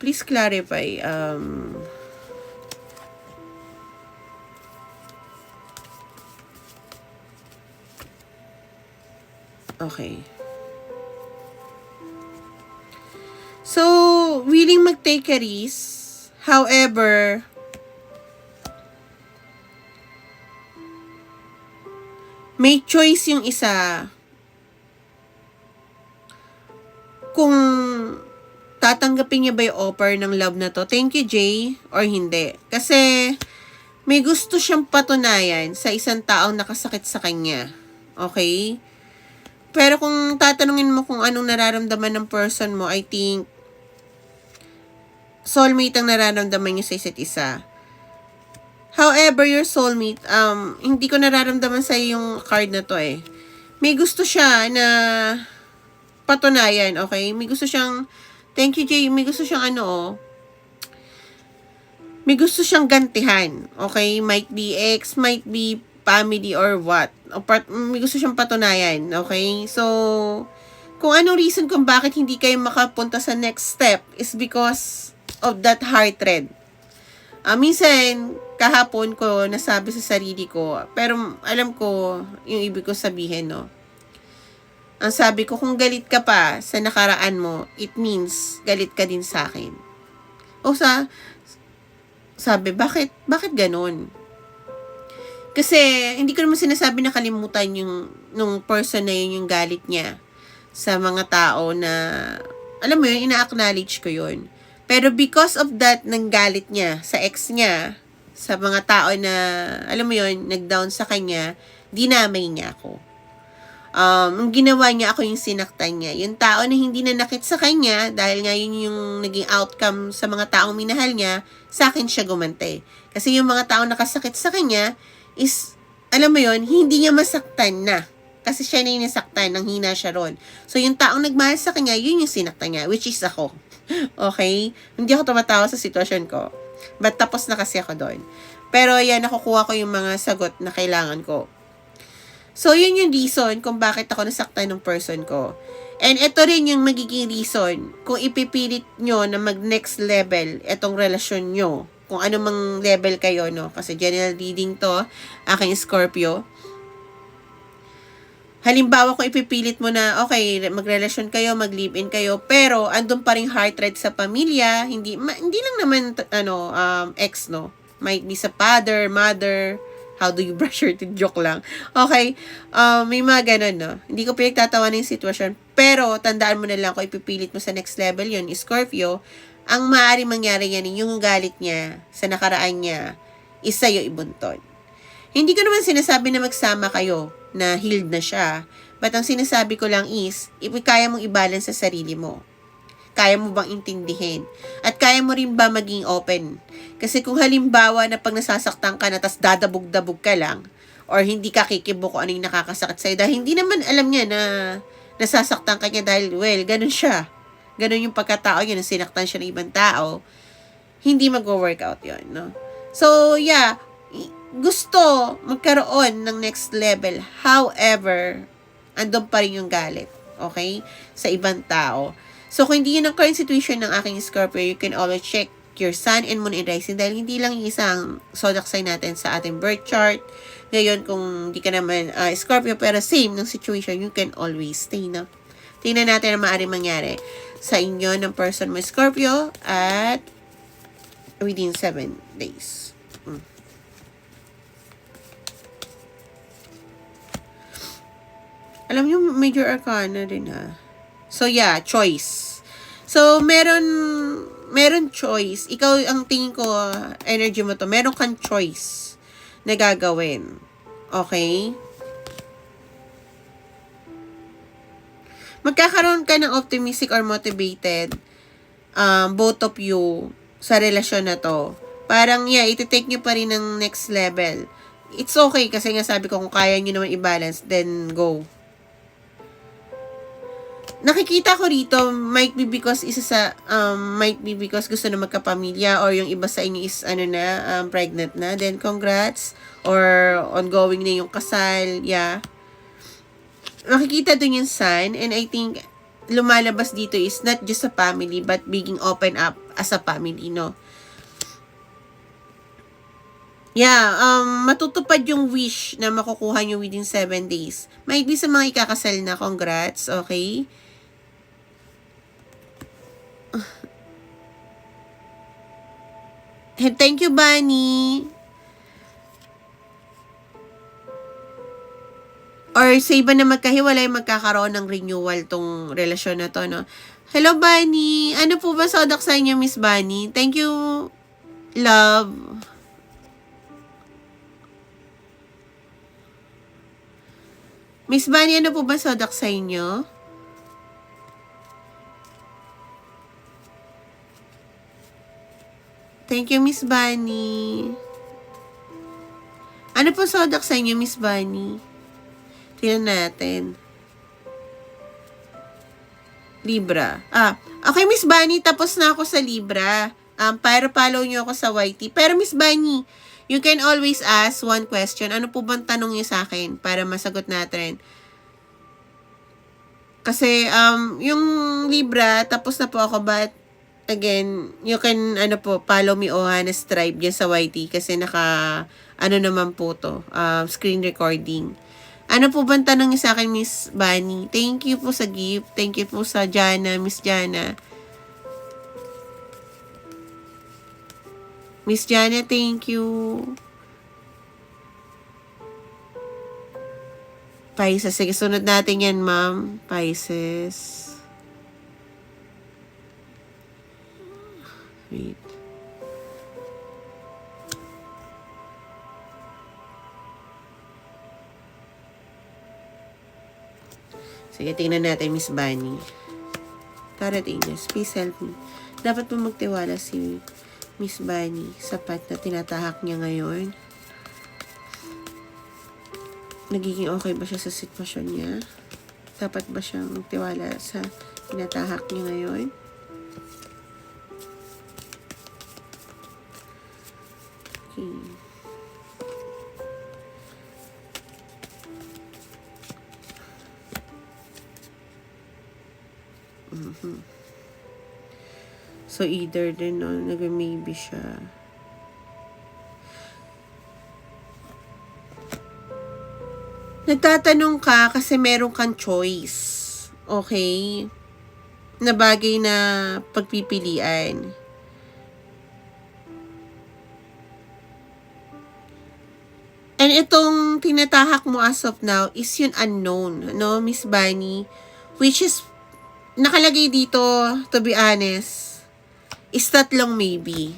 Please clarify. Okay. So, willing mag-take a risk. However, may choice yung isa kung tatanggapin niya ba yung offer ng love na to. Thank you, Jay, or hindi. Kasi, may gusto siyang patunayan sa isang taong nakasakit sa kanya. Okay? Pero kung tatanungin mo kung anong nararamdaman ng person mo, I think, soulmate ang nararamdaman niyo sa isa't isa. However, your soulmate, hindi ko nararamdaman sa yung card na to eh. May gusto siya na patunayan, okay? May gusto siyang, thank you, Jay, may gusto siyang may gusto siyang gantihan, okay? Might be ex, might be family or what. May gusto siyang patunayan, okay? So, kung anong reason kung bakit hindi kayo makapunta sa next step is because of that heart thread. Minsan, kahapon ko nasabi sa sarili ko, pero alam ko yung ibig ko sabihin, no? Ang sabi ko, kung galit ka pa sa nakaraan mo, it means galit ka din sa akin. O sabi, bakit ganun? Kasi, hindi ko naman sinasabi na kalimutan nung person na yun, yung galit niya sa mga tao na, alam mo yun, ina-acknowledge ko yun. Pero because of that, nang galit niya sa ex niya, sa mga tao na, alam mo yun, nag-down sa kanya, dinamay niya ako. Ang ginawa niya, ako yung sinaktan niya. Yung tao na hindi nanakit sa kanya, dahil nga yun yung naging outcome sa mga taong minahal niya, sa akin siya gumante. Kasi yung mga taong nakasakit sa kanya, is, alam mo yun, hindi niya masaktan na. Kasi siya na yung nasaktan, nang hina siya ron. So, yung taong nagmahal sa kanya, yun yung sinaktan niya, which is ako. Okay? Hindi ako tumatawa sa sitwasyon ko. But tapos na kasi ako doon. Pero yan, nakukuha ko yung mga sagot na kailangan ko. So, yun yung reason kung bakit ako nasaktan ng person ko. And ito rin yung magiging reason kung ipipilit nyo na mag-next level itong relasyon nyo. Kung ano mang level kayo, no? Kasi general reading to, aking Scorpio. Halimbawa kung ipipilit mo na, okay, magrelasyon kayo, mag-live-in kayo, pero andun pa rin heart rate sa pamilya, hindi lang naman, ex, no? Might be sa father, mother, how do you brush your teeth? Joke lang. Okay, may mga ganun, no? Hindi ko pinagtatawa ng sitwasyon, pero tandaan mo na lang kung ipipilit mo sa next level yun, Scorpio, ang maaari mangyari yan, yung galit niya sa nakaraan niya, is sa'yo ibuntod. Hindi ko naman sinasabi na magsama kayo, na healed na siya. But ang sinasabi ko lang is, kaya mong i-balance sa sarili mo. Kaya mo bang intindihin? At kaya mo rin ba maging open? Kasi kung halimbawa na pag nasasaktan ka na tas dadabog-dabog ka lang, or hindi ka kikibo kung ano yung nakakasakit sa'yo, dahil hindi naman alam niya na nasasaktan ka niya dahil, well, ganun siya. Ganun yung pagkatao niya, na sinaktan siya ng ibang tao, hindi mag-workout yun, no? So, yeah, gusto magkaroon ng next level. However, andun pa rin yung galit. Okay? Sa ibang tao. So, kung hindi yun ang current situation ng aking Scorpio, you can always check your sun and moon and rising dahil hindi lang yung isang zodiac sign natin sa ating birth chart. Ngayon, kung hindi ka naman Scorpio pero same ng situation, you can always stay na. Tingnan natin ang maaaring mangyari sa inyo ng person mo Scorpio at within 7 days. Alam niyo, major arcana rin ha. So, yeah, choice. So, meron choice. Ikaw, ang tingin ko, energy mo to, meron kang choice na gagawin. Okay? Magkakaroon ka ng optimistic or motivated, both of you, sa relasyon na to. Parang, yeah, iti-take nyo pa rin ng next level. It's okay, kasi nga sabi ko, kung kaya nyo naman i-balance, then go. Nakikita ko rito, might be because gusto na magkapamilya or yung iba sa inyo is pregnant na, then congrats, or ongoing na yung kasal, yeah. Nakikita dun yung sign, and I think lumalabas dito is not just a family but being open up as a family, no? Yeah, matutupad yung wish na makukuha nyo within 7 days. Might be sa mga ikakasal na, congrats, okay? Thank you, Bunny. Or sa iba na magkahiwalay, magkakaroon ng renewal tong relasyon na to, no? Hello, Bunny. Ano po ba zodiac sign niyo, Miss Bunny? Thank you, love. Miss Bunny, ano po ba zodiac sign niyo? Thank you, Miss Bunny. Ano po zodiac sign niyo, Miss Bunny? Tingnan natin. Libra. Okay, Miss Bunny, tapos na ako sa Libra. Para follow niyo ako sa YT. Pero Miss Bunny, you can always ask one question. Ano po bang tanong niyo sa akin para masagot natin? Kasi, yung Libra, tapos na po ako, but again, you can, follow me Ohana Stripe dyan sa YT kasi naman po to, screen recording. Ano po bang tanong niyo sa akin, Miss Bunny? Thank you po sa gift. Thank you po sa Jana, Miss Jana. Miss Jana, thank you. Pisces. Sige, sunod natin yan, ma'am. Pisces. Wait. Sige, tingnan natin, Miss Bunny. Tarot Angels, please help me. Dapat po magtiwala si Miss Bunny sapat na tinatahak niya ngayon. Nagiging okay ba siya sa sitwasyon niya? Dapat ba siyang magtiwala sa tinatahak niya ngayon? Okay. So, either din, no, nag-maybe siya. Nagtatanong ka kasi meron kang choice. Okay? Na bagay na pagpipilian. And itong tinatahak mo as of now is yung unknown, no, Miss Bunny? Which is, nakalagay dito, to be honest, is tatlong maybe.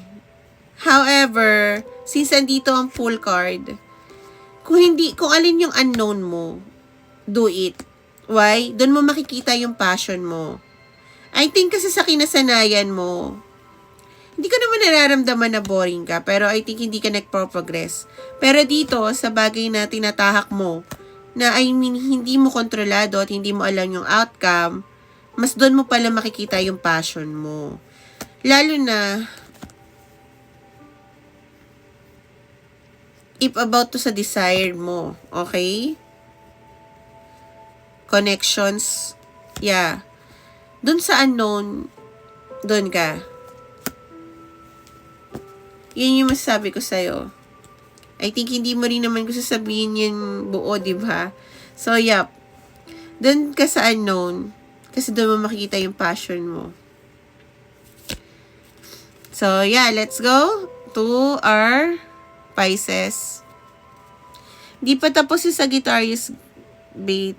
However, since andito ang full card, kung alin yung unknown mo, do it. Why? Doon mo makikita yung passion mo. I think kasi sa kinasanayan mo, hindi ko naman nararamdaman na boring ka, pero I think hindi ka nagpo-progress. Pero dito, sa bagay na tinatahak mo, na I mean, hindi mo kontrolado at hindi mo alam yung outcome, mas doon mo pala makikita yung passion mo. Lalo na, if about to sa desired mo, okay? Connections, yeah. Doon sa unknown, doon ka. Yun yung masasabi ko sa'yo. I think hindi mo rin naman ko sasabihin yun buo, diba? So, yep. Doon ka sa unknown. Kasi doon mo makikita yung passion mo. So, yeah. Let's go to our Pisces. Di pa tapos yung Sagittarius.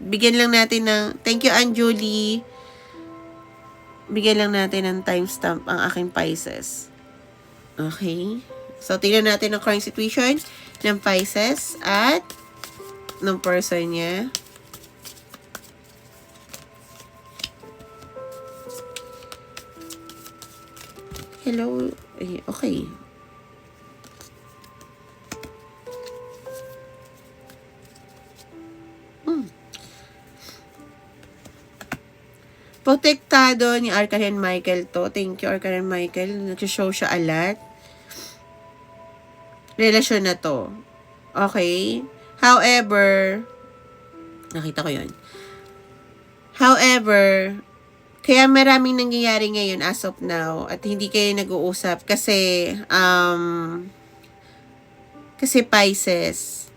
Bigyan lang natin ng... Thank you, Anjuli. Bigyan lang natin ng timestamp ang aking Pisces. Okay. So, tingnan natin ang current situation ng Pisces at ng person niya. Hello. Okay. Protektado ni Arcangel Michael to. Thank you, Arcangel Michael. Nag-show siya a lot. Relasyon na to. Okay? However, nakita ko yun. However, kaya maraming nangyayari ngayon as of now at hindi kayo nag-uusap kasi Pisces,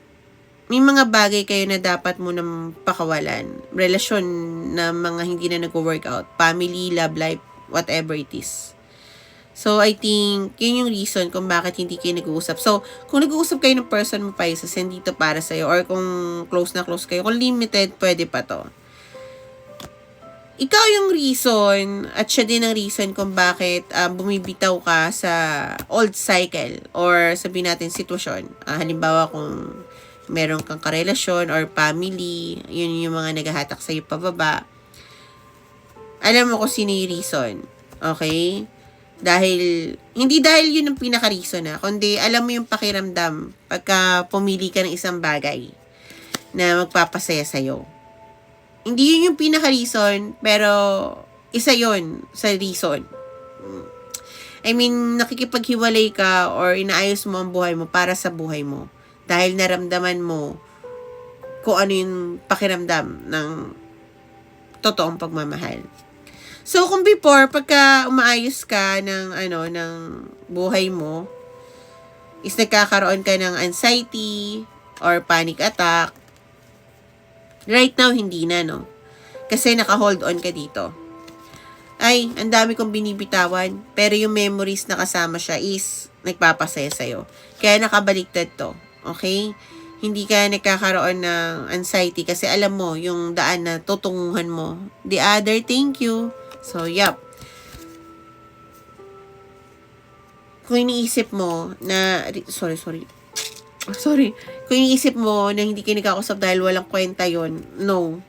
may mga bagay kayo na dapat mo nang pakawalan. Relasyon na mga hindi na nag-workout. Family, love life, whatever it is. So, I think, yun yung reason kung bakit hindi kayo nag-uusap. So, kung nag-uusap kayo ng person mo, Pisces, hindi to para sa'yo. Or kung close na close kayo, kung limited, pwede pa to. Ikaw yung reason, at siya din ang reason kung bakit bumibitaw ka sa old cycle. Or sabihin natin, sitwasyon. Halimbawa, kung meron kang karelasyon or family, yun yung mga naghahatak sa'yo pababa. Alam mo kung sino yung reason. Okay? Hindi dahil yun ang pinaka-reason kundi alam mo yung pakiramdam pagka pumili ka ng isang bagay na magpapasaya sa'yo. Hindi yun yung pinaka-reason, pero isa yun sa reason. I mean, nakikipaghiwalay ka or inaayos mo ang buhay mo para sa buhay mo. Dahil naramdaman mo kung ano yung pakiramdam ng totoong pagmamahal. So, kung before, pagka umaayos ka ng buhay mo, is nagkakaroon ka ng anxiety or panic attack, right now, hindi na, no? Kasi naka-hold on ka dito. Ay, ang dami kong binibitawan, pero yung memories na kasama siya is nagpapasaya sa'yo. Kaya nakabaliktad to. Okay? Hindi ka nagkakaroon ng anxiety kasi alam mo yung daan na tutunguhan mo. The other, thank you. So, yep. Kung iniisip mo na, sorry. Kung iniisip mo na hindi kayo nagkakausap dahil walang kwenta yon, no.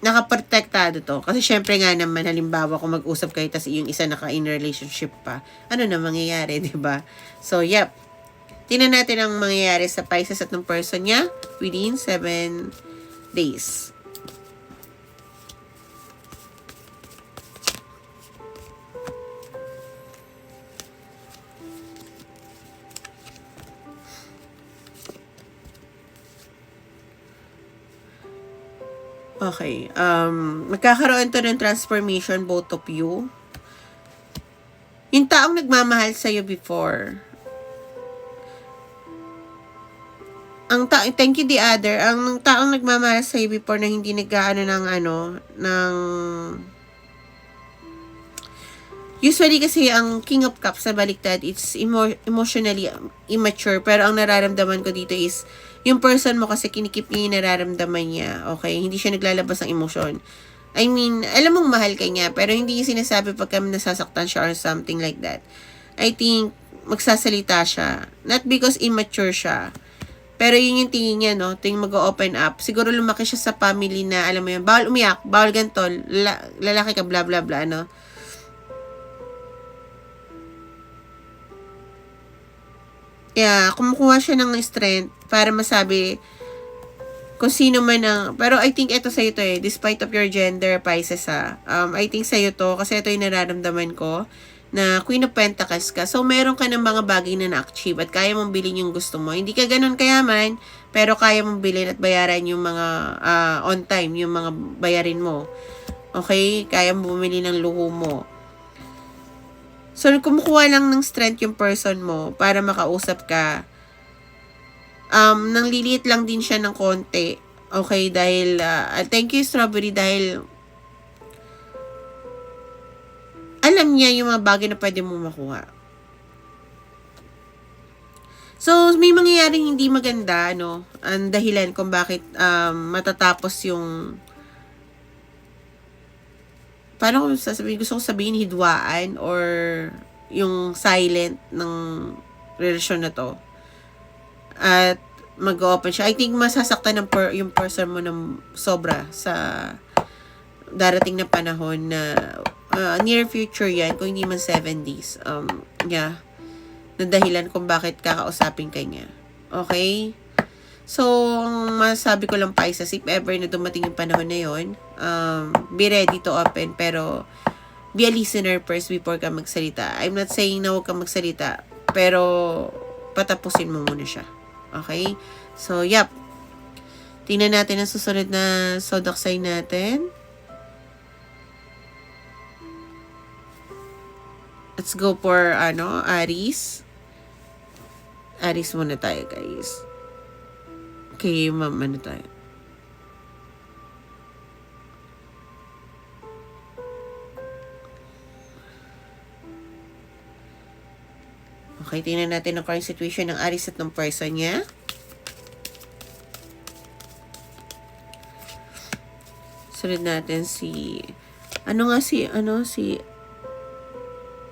Nakaprotektado to. Kasi syempre nga naman, halimbawa kung mag-usap kayo tas yung isa naka-in relationship pa, ano na mangyayari, diba? So, yep. Tingnan natin ang mangyayari sa Pisces at ng person niya within 7 days. Okay. Magkakaroon to ng transformation, both of you. Yung taong nagmamahal sa'yo before. Thank you the other. Ang taong nagmamahal sa'yo before na hindi nag-aano ng usually kasi ang King of Cups sa baliktad, it's emotionally immature. Pero ang nararamdaman ko dito is, yung person mo kasi kinikip niya yung nararamdaman niya. Okay? Hindi siya naglalabas ng emosyon. I mean, alam mong mahal ka niya, pero hindi niya sinasabi pagka nasasaktan siya or something like that. I think, magsasalita siya. Not because immature siya. Pero yun yung tingin niya, no? Tingin mag-open up. Siguro lumaki siya sa family na, alam mo yun, bawal umiyak, bawal ganito, lalaki ka, bla bla bla, no? Yeah, kumukuha siya ng strength para masabi kung sino man ang, pero I think ito sa'yo to despite of your gender, Pisces I think sa'yo to, kasi ito yung nararamdaman ko, na Queen of Pentacles ka. So, meron ka ng mga bagay na na-achieve at kaya mong bilhin yung gusto mo. Hindi ka ganun kayaman, pero kaya mong bilhin at bayaran yung mga on time, yung mga bayarin mo. Okay? Kaya mong bumili ng luho mo. So, kumukuha lang ng strength yung person mo para makausap ka. Nang liliit lang din siya ng konti. Okay, dahil, thank you, Strawberry, dahil alam niya yung mga bagay na pwede mong makuha. So, may mangyayaring hindi maganda, no? Ang dahilan kung bakit matatapos yung, paano ko sasabihin, gusto kong sabihin hidwaan or yung silent ng relasyon na to. At mag-open siya. I think masasaktan ng yung person mo ng sobra sa darating na panahon na near future yan, kung hindi man 7 days. Yeah. Na dahilan kung bakit kakausapin ka niya. Okay? So, ang masabi ko lang, Pisces, if ever na dumating yung panahon na yun, be ready to open, pero be a listener first before ka magsalita. I'm not saying na huwag ka magsalita, pero patapusin mo muna siya. Okay? So, yep. Tingnan natin ang susunod na zodiac sign natin. Let's go for, Aries. Aries muna tayo, guys. Okay, ma'am, tayo? Okay, tingnan natin ang current situation ng Aries at ng person niya. Sunod natin si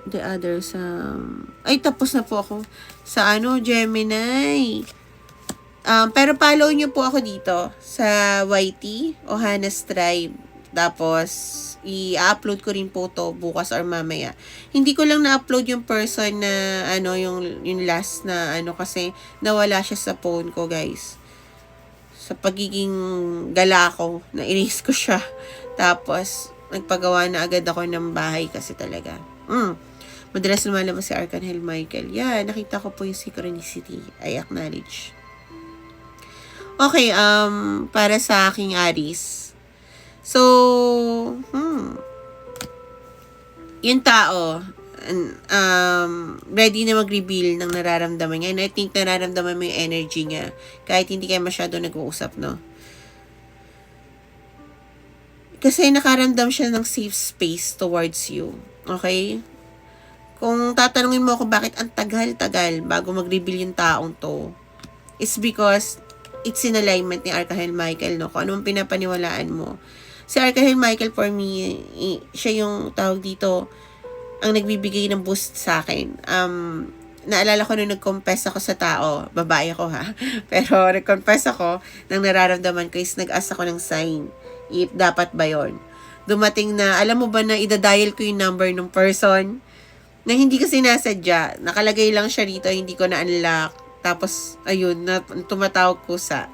the others, ay, tapos na po ako sa Gemini. Pero follow nyo po ako dito sa YT, Ohanas Tribe. Tapos, i-upload ko rin po to bukas or mamaya. Hindi ko lang na-upload yung person na, yung last na, kasi nawala siya sa phone ko, guys. Sa pagiging gala ko, na-erase ko siya. Tapos, nagpagawa na agad ako ng bahay kasi talaga. Madalas lumalabas si Archangel Michael. Yeah, nakita ko po yung synchronicity. I acknowledge. Okay, para sa aking Aries. So, yung tao, ready na mag-reveal ng nararamdaman niya. And I think nararamdaman mo yung energy niya. Kahit hindi kayo masyado nag-uusap, no? Kasi nakaramdam siya ng safe space towards you. Okay? Kung tatanungin mo ako bakit ang tagal-tagal bago mag-reveal yung taong to, it's because it's in alignment ni Archangel Michael, no? Kung anong pinapaniwalaan mo. Si Archangel Michael, for me, siya yung tawag dito, ang nagbibigay ng boost sa akin. Naalala ko nung nag-confess ako sa tao, babae ako ha, pero nag-confess ako, nang nararamdaman ko is nag-ask ako ng sign, if dapat ba yon. Dumating na, alam mo ba na idadial ko yung number ng person, na hindi kasi nasadya, nakalagay lang siya rito, hindi ko na-unlock. Tapos, ayun, tumatawag ko sa.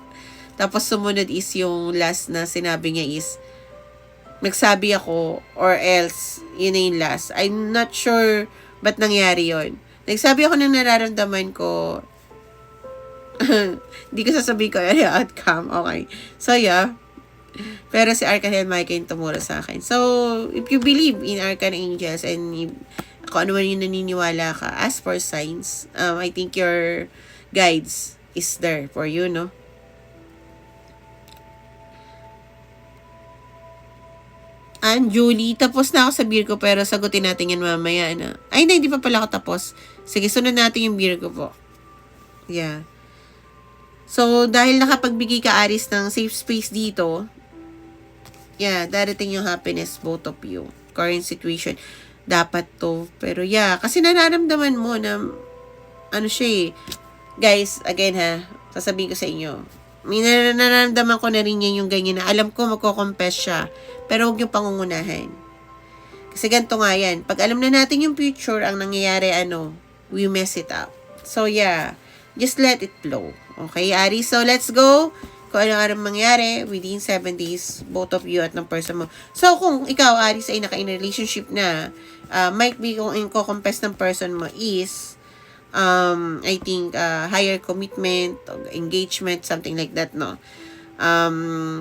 Tapos, sumunod is yung last na sinabi niya is, nagsabi ako, or else, yun na yung last. I'm not sure ba't nangyari yon. Nagsabi ako ng nararamdaman ko, hindi ko sasabihin ko yung outcome. Okay. So, yeah. Pero si Archangel Michael yung tumuro sa akin. So, if you believe in Archangels and kung ano man yung naniniwala ka, ask for signs. I think your guides is there for you, no? And Julie, tapos na ako sa Virgo pero sagutin natin yan mamaya na. Ay, hindi pa pala ako tapos. Sige, sunod natin yung Virgo po. Yeah. So, dahil nakapagbigay ka, Aries, ng safe space dito, yeah, darating yung happiness, both of you. Current situation, dapat to. Pero yeah, kasi nararamdaman mo na, ano siya eh. Guys, again ha, sasabihin ko sa inyo, may nararamdaman ko na rin yan yung ganyan na alam ko magko-confess siya, pero huwag yung pangungunahan. Kasi ganito nga yan, pag alam na natin yung future, ang nangyayari, we mess it up. So yeah, just let it flow. Okay, Aries? So let's go. Kung ano mangyari within 7 days, both of you at ng person mo. So kung ikaw, Aries, ay naka-in relationship na, might be kung i-confess ng person mo is, I think, higher commitment, engagement, something like that, no?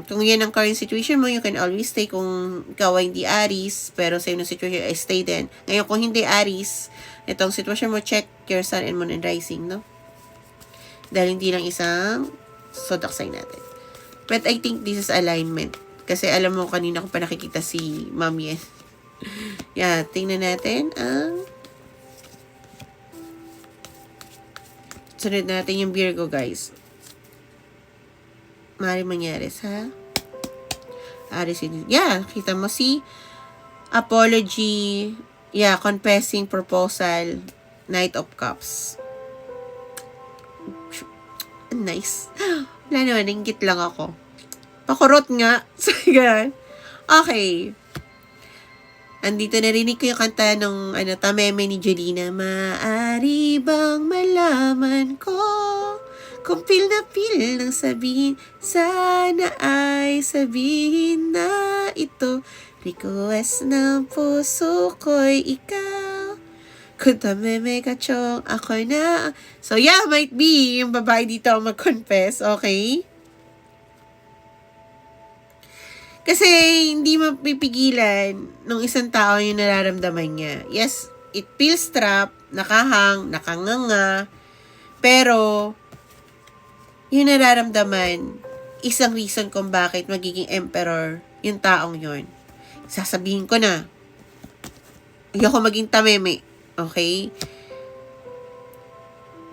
Kung yan ang current situation mo, you can always stay kung ikaw ay hindi Aries, pero sa yung situation ay stay din. Ngayon, kung hindi Aries, itong situation mo, check your sun and moon and rising, no? Dahil hindi lang isang zodiac sign natin. But I think this is alignment. Kasi alam mo, kanina ko pa nakikita si Mami yan. Yeah, tingnan natin ang sunod natin yung Virgo, guys. Maaaring mangyari sa Aries. Yeah, kita mo si apology, yeah, confessing, proposal, Knight of Cups. Nice. Wala naman, inggit lang ako. Pakurot nga. So, ganun. Okay. Andito narinig ko yung kanta ng Tameme ni Jolina. Maari bang malaman ko kung feel nang sabihin, sana ay sabihin na ito. Request ng puso ko'y ikaw. Kung tameme ka chong, ako na. So yeah, might be yung babae dito mag-confess, okay? Kasi hindi mapipigilan ng isang tao yung nararamdaman niya. Yes, it feels trapped, nakahang, nakanganga, pero yung nararamdaman, isang reason kung bakit magiging emperor yung taong yon. Sasabihin ko na, ayoko maging tameme. Okay?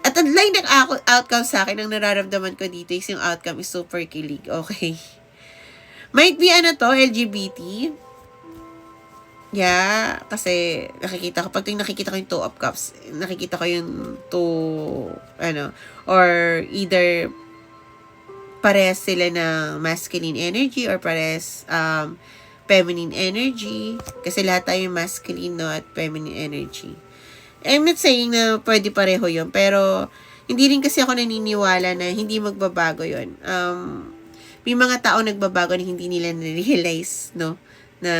At ang line ng outcome sa akin, ang nararamdaman ko dito is yung outcome is super kilig. Okay? Might be LGBT. Yeah, kasi nakikita ko, pag nakikita ko yung 2 of cups, nakikita ko yung 2, or either pares sila ng masculine energy or pares feminine energy. Kasi lahat tayo masculine, no, at feminine energy. I'm not saying na pwede pareho yun, pero hindi rin kasi ako naniniwala na hindi magbabago yun. May mga tao nagbabago na hindi nila na-realize, no, na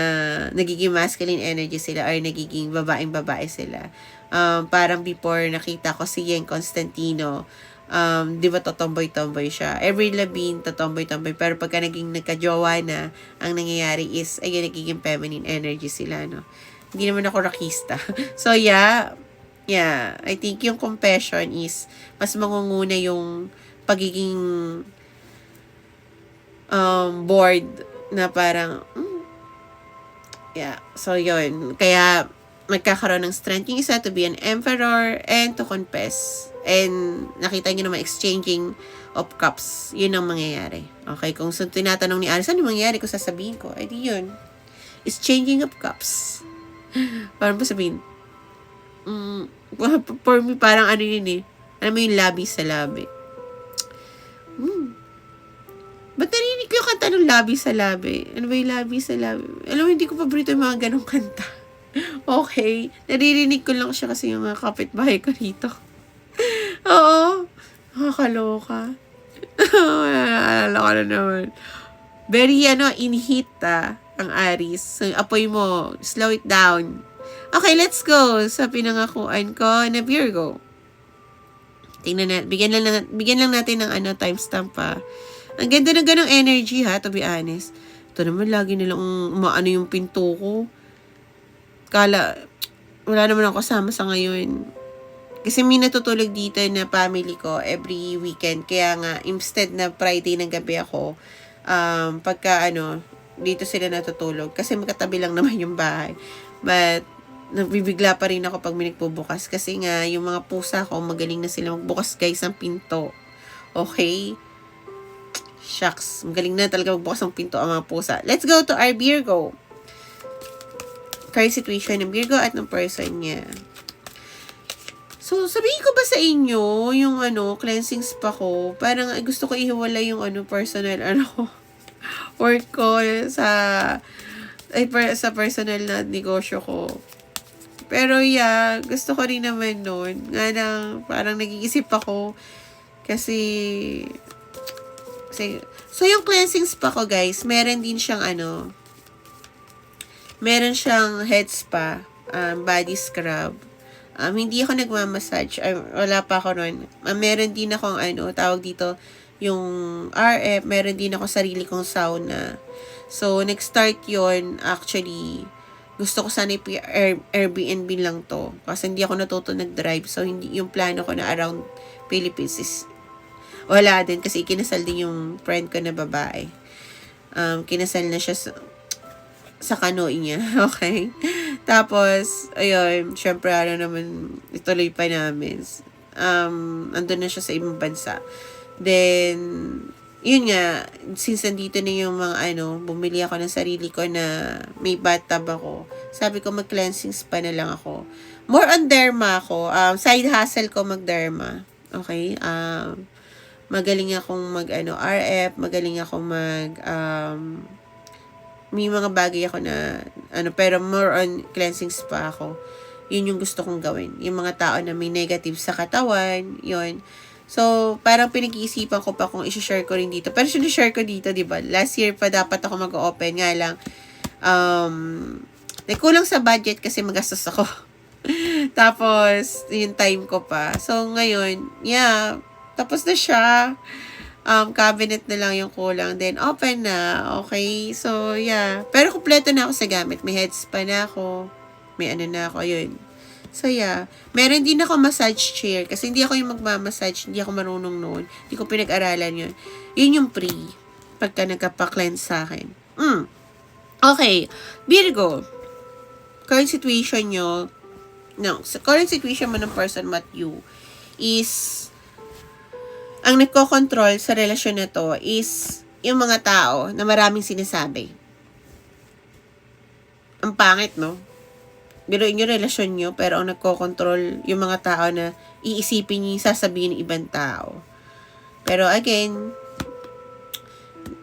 nagiging masculine energy sila or nagiging babaeng-babae sila. Parang before nakita ko si Yen Constantino, di ba totomboy-tomboy siya. Avril Lavigne, totomboy-tomboy. Pero pagka nagka-jowa na, ang nangyayari is, ayun, nagiging feminine energy sila, no. Hindi naman ako rakista. So, yeah, I think yung compassion is, mas mangunguna yung pagiging bored na parang, yeah. So, yun. Kaya, magkakaroon ng strength yung isa to be an emperor and to confess. And, nakita nyo naman, exchanging of cups. Yun ang mangyayari. Okay? Kung tinatanong ni Aris, ano mangyayari kung sasabihin ko? Eh, di yun. Exchanging of cups. Parang pa sabihin, for me, parang yun eh. Alam mo yung labi sa labi. Ba't narinig ko yung kanta ng labi sa labi? Ano ba yung labi sa labi? Alam mo, hindi ko paborito yung mga ganong kanta. Okay. Naririnig ko lang siya kasi yung mga kapitbahay ko dito. Oo. Nakakaloka. Alala ko na naman. Very, in-hit, ang Aries. So, apoy mo. Slow it down. Okay, let's go sa pinangakuan ko na Virgo. Tingnan natin. Bigyan lang natin ng timestamp pa. Ang ganda ng ganong energy ha, to be honest. Ito naman, lagi nilang umaano yung pinto ko. Kala, wala naman ako kasama sa ngayon. Kasi may natutulog dito na family ko every weekend. Kaya nga, instead na Friday ng gabi ako, pagka dito sila natutulog. Kasi magkatabi lang naman yung bahay. But, nabibigla pa rin ako pag may nagbubukas. Kasi nga, yung mga pusa ko, magaling na sila magbukas guys ng pinto. Okay? Shucks. Magaling na talaga magbukas ng pinto ang mga pusa. Let's go to our Virgo. Current situation ng Virgo at ng person niya. So, sabihin ko ba sa inyo, yung cleansing spa ko, parang gusto ko ihiwalay yung personal, work ko sa personal na negosyo ko. Pero yeah, gusto ko rin naman nun. Nga lang, parang nag-iisip ako. Kasi, so yung cleansing spa ko guys, meron din siyang meron siyang head spa, body scrub. Hindi ako nagmamassage. Wala pa ako nun. Meron din akong tawag dito, yung RF, meron din ako sarili kong sauna. So, nag-start yon actually, gusto ko sana Airbnb lang to. Kasi hindi ako natuto nag-drive. So, hindi yung plano ko na around Philippines is wala din. Kasi kinasal din yung friend ko na babae. Kinasal na siya sa kanoy niya. Okay? Tapos, ayun, syempre, naman, ituloy pa namin. Andun na siya sa ibang bansa. Then, yun nga, since nandito na yung mga bumili ako ng sarili ko na may bathtub ako, sabi ko mag-cleansing spa na lang ako. More on derma ako. Side hustle ko mag-derma. Okay? Magaling akong RF, magaling akong may mga bagay ako na pero more on cleansing spa ako. Yun yung gusto kong gawin. Yung mga tao na may negative sa katawan, yun. So, parang pinag-iisipan ko pa kung i-share ko rin dito. Pero sinishare ko dito, di ba? Last year pa dapat ako mag-open. Nga lang, nagkulang sa budget kasi magastos ako. Tapos, yung time ko pa. So, ngayon, yeah, tapos na siya. Cabinet na lang yung kulang. Then, open na. Okay? So, yeah. Pero kumpleto na ako sa gamit. May head spa na ako. May na ako. Yun. So, yeah. Meron din ako massage chair. Kasi hindi ako yung magmamassage. Hindi ako marunong noon. Hindi ko pinag-aralan yun. Yun yung free. Pagka nagkapa-cleanse sa akin. Okay. Virgo. Current situation nyo. No. Sa current situation mo ng person what you is ang nagko-control sa relasyon na to is yung mga tao na maraming sinasabi. Ang pangit, no? Biruin yung relasyon nyo, pero ang nagko-control yung mga tao na iisipin nyo yung sasabihin ng ibang tao. Pero again,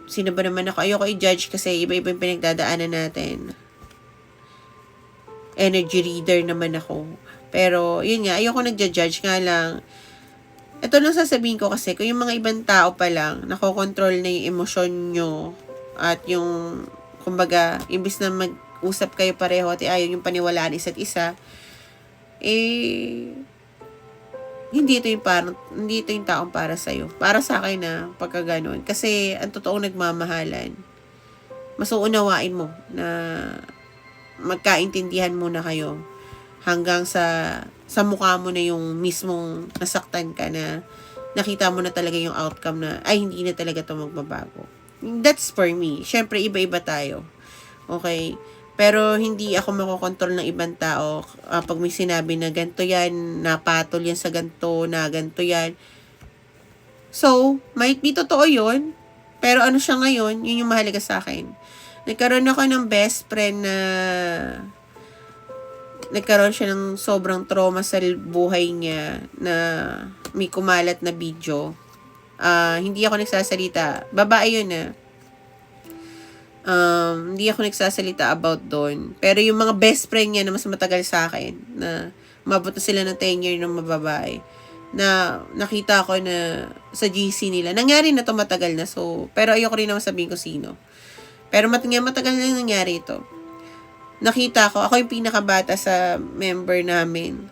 sino ba naman ako? Ayoko i-judge kasi iba-iba yung pinagdadaanan natin. Energy reader naman ako. Pero, yun nga, ayoko nagja-judge nga lang. Ito lang sasabihin ko kasi, kung yung mga ibang tao pa lang, nakokontrol na yung emosyon nyo, at yung, kumbaga, imbis na mag-usap kayo pareho at ayaw yung paniwalaan isa't isa, hindi ito yung taong para sa'yo. Para sa akin na, pagka ganun. Kasi, ang totoong nagmamahalan, mas uunawain mo na magkaintindihan muna kayo hanggang sa mukha mo na yung mismong nasaktan ka na nakita mo na talaga yung outcome na ay hindi na talaga ito magbabago. That's for me. Syempre iba-iba tayo. Okay? Pero hindi ako makokontrol ng ibang tao pag may sinabi na ganito yan, napatol yan sa ganito, na ganito yan. So, might be totoo yun. Pero ano siya ngayon, yun yung mahalaga sa akin. Nagkaroon ako ng best friend na nagkaroon siya ng sobrang trauma sa buhay niya na may kumalat na video. Hindi ako nagsasalita. Babae yun hindi ako nagsasalita about doon. Pero yung mga best friend niya na mas matagal sa akin, na umabot na sila ng 10 year ng mababae, na nakita ko na sa GC nila. Nangyari na to matagal na. So, pero ayoko rin naman sabihin ko sino. Pero matagal na nangyari ito. Nakita ko, ako yung pinakabata sa member namin.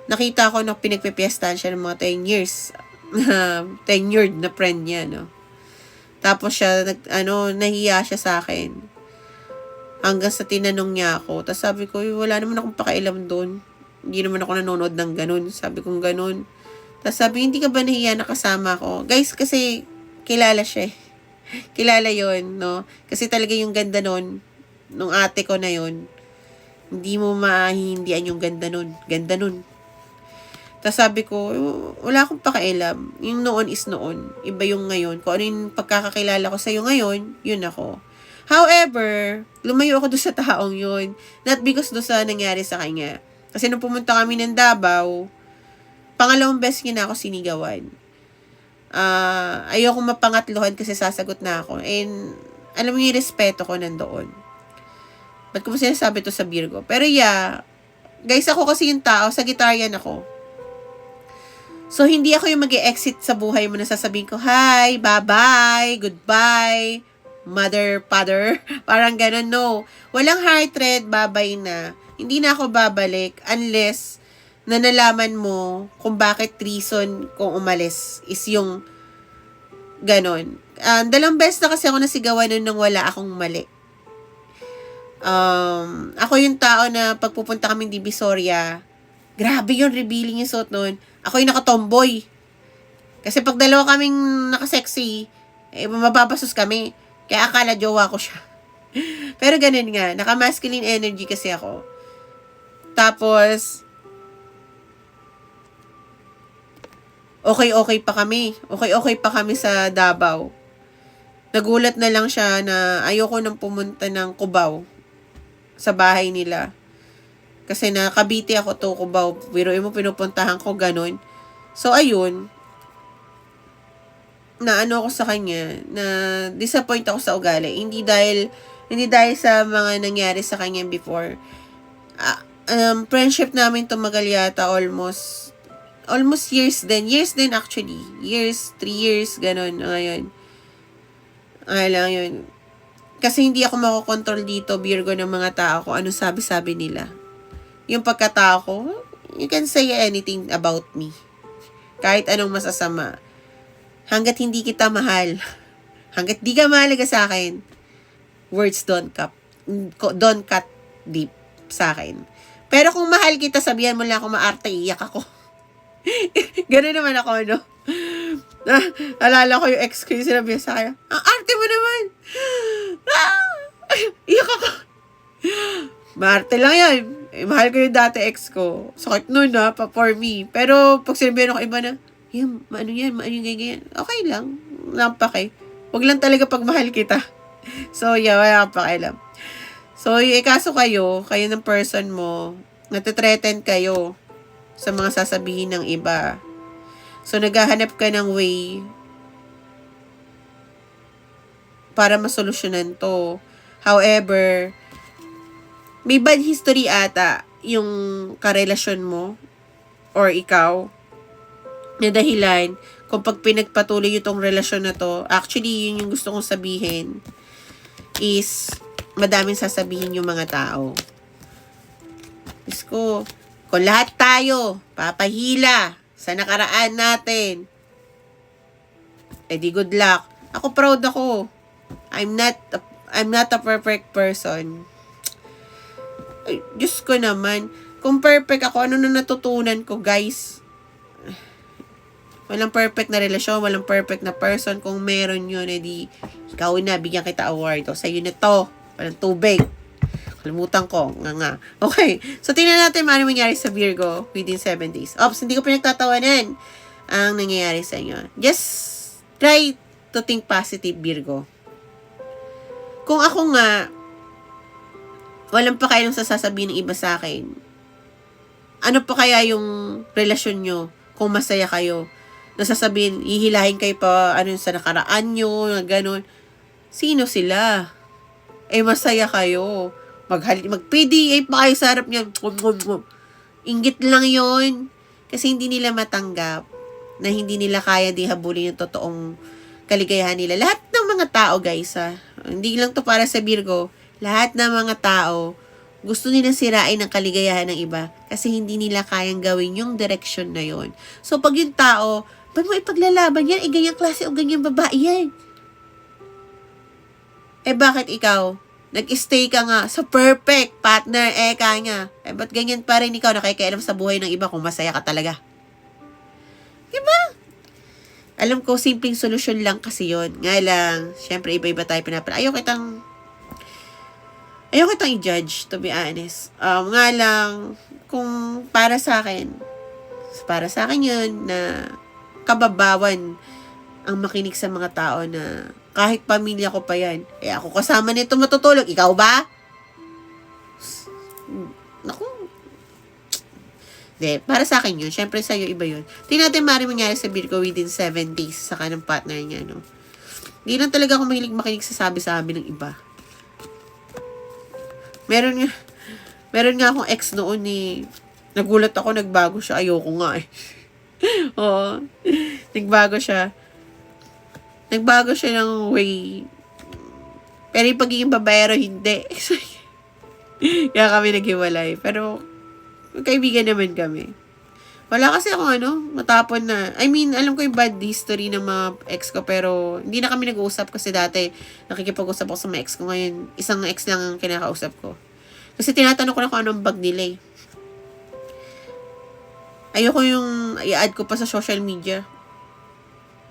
Nakita ko na pinagpipiestahan siya ng mga 10 years. tenured na friend niya, no? Tapos siya, nahiya siya sa akin. Hanggang sa tinanong niya ako. Tapos sabi ko, wala naman akong pakailam doon. Hindi naman ako nanonood ng ganun. Sabi kong ganun. Tapos sabi, hindi ka ba nahiya na kasama ko? Guys, kasi kilala siya eh. Kilala yon, no? Kasi talaga yung ganda nun, nung ate ko na yon, hindi mo mahihindihan yung ganda nun. Ganda nun. Tapos sabi ko, wala akong pakialam. Yung noon is noon. Iba yung ngayon. Kung ano yung pagkakakilala ko sa'yo ngayon, yun ako. However, lumayo ako doon sa taong yun. Not because doon sa nangyari sa kanya. Kasi nung pumunta kami ng Davao, pangalawang beses niya na ako sinigawan. Ayoko mapangatluhan kasi sasagot na ako. And, alam mo yung respeto ko nandoon. Ba't ko mo sinasabi to sa Virgo? Pero yeah, guys, ako kasi yung tao, Sagittarian ako. So, hindi ako yung mag-e-exit sa buhay mo na sasabihin ko, hi, bye-bye, goodbye, mother, father. Parang ganun, no. Walang heart rate, bye-bye na. Hindi na ako babalik unless na nalaman mo kung bakit reason kung umalis is yung ganon. Dalawang beses na kasi ako nasigawan nun nang wala akong mali. Ako yung tao na pagpupunta kaming Divisoria, grabe yun, revealing yung suot nun. Ako yung nakatomboy. Kasi pag dalawa kaming nakasexy, mababasos kami. Kaya akala jowa ko siya. Pero ganun nga, naka-masculine energy kasi ako. Tapos, okay pa kami. Okay pa kami sa Davao. Nagulat na lang siya na ayoko nang pumunta ng Cubao sa bahay nila. Kasi nakabiti ako to Cubao. Biruin mo, pinupuntahan ko ganun. So, ayun. Na ako sa kanya. Na disappoint ako sa ugali. Hindi dahil sa mga nangyari sa kanya before. Friendship namin tumagal yata almost years din. Years din actually. 3 years, ganun. Ngayon. Lang yun. Kasi hindi ako makokontrol dito, Virgo, ng mga tao ko. Ano sabi-sabi nila. Yung pagkatao ko, you can say anything about me. Kahit anong masasama. Hanggat hindi kita mahal. Hanggat di ka mahalaga sa akin. Words don't cut deep sa akin. Pero kung mahal kita, sabihan mo lang ako maarte, iyak ako. Gano'n naman ako, no? Alala ko yung ex ko yung sinabi sa kanya, ang arte mo naman! Iyak ako. Maarte lang yan. Mahal ko yung dati ex ko. Sakit nun, ha, for me. Pero pag sinabihan ako iba na, ano yan, ganyan. Okay lang. Nampake. Huwag lang talaga pag mahal kita. So, yeah, wala kang pakialam. So, kaso kayo ng person mo, natitreten kayo sa mga sasabihin ng iba. So, naghahanap ka ng way para masolusyonan to. However, may bad history ata yung karelasyon mo or ikaw na dahilan kung pag pinagpatuloy itong relasyon na to, actually, yun yung gusto kong sabihin is madaming sasabihin yung mga tao. Diyos ko, kung lahat tayo papahila sa nakaraan natin, di good luck. Ako proud ako. I'm not a perfect person. Ay, Diyos ko naman. Kung perfect ako, ano na natutunan ko, guys? Walang perfect na relasyon, walang perfect na person. Kung meron yun, ikaw na, bigyan kita award. O, sa'yo na to. Walang tubig. Kalimutan ko. Nga. Okay. So, tingnan natin ano mangyari sa Virgo within 7 days. Ops, hindi ko pinagtatawanan ang nangyayari sa inyo. Just try to think positive, Virgo. Kung ako nga, walang pa kayong sasabihin ng iba sa akin, ano pa kaya yung relasyon nyo kung masaya kayo? Nasasabihin, hihilahin kayo pa sa nakaraan nyo, gano'n. Sino sila? Masaya kayo. Mag-PDA pa kayo sa harap niyan. Inggit lang yon. Kasi hindi nila matanggap na hindi nila kaya habulin yung totoong kaligayahan nila. Lahat ng mga tao, guys, hindi lang to para sa Virgo. Lahat ng mga tao, gusto nila sirain ang kaligayahan ng iba kasi hindi nila kayang gawin yung direksyon na yon. So, pag yung tao, Paano mo ipaglalaban yan? Ganyang klase o ganyang babae yan. Bakit ikaw? Nag-stay ka nga sa perfect partner, kanya. Ba't ganyan pa rin ikaw nakikialam sa buhay ng iba kung masaya ka talaga? Diba? Alam ko, simpleng solusyon lang kasi yon. Nga lang, syempre, iba-iba tayo pinapala. Ayaw kitang i-judge, to be honest. Nga lang, kung para sa akin yun, na kababawan ang makinig sa mga tao na kahit pamilya ko pa yan, ako kasama nito matutulog. Ikaw ba? Naku. Para sa akin yun. Syempre sa'yo iba yun. Tingnan natin mangyari sa Virgo within 7 days sa kanang partner niya, no? Hindi lang talaga ako mahilig makinig sa sabi-sabi ng iba. Meron nga akong ex noon nagulat ako, nagbago siya. Ayoko nga eh. Oo. Nagbago siya ng way. Pero yung pagiging babaero, hindi. Kaya kami naghiwalay. Pero, kaibigan naman kami. Wala kasi akong matapon na. I mean, alam ko yung bad history ng mga ex ko, pero hindi na kami nag-uusap kasi dati nakikipag-usap ako sa mga ex ko. Ngayon, isang ex lang ang kinakausap ko. Kasi tinatanong ko na kung anong bag nila eh. Ayoko yung i-add ko pa sa social media.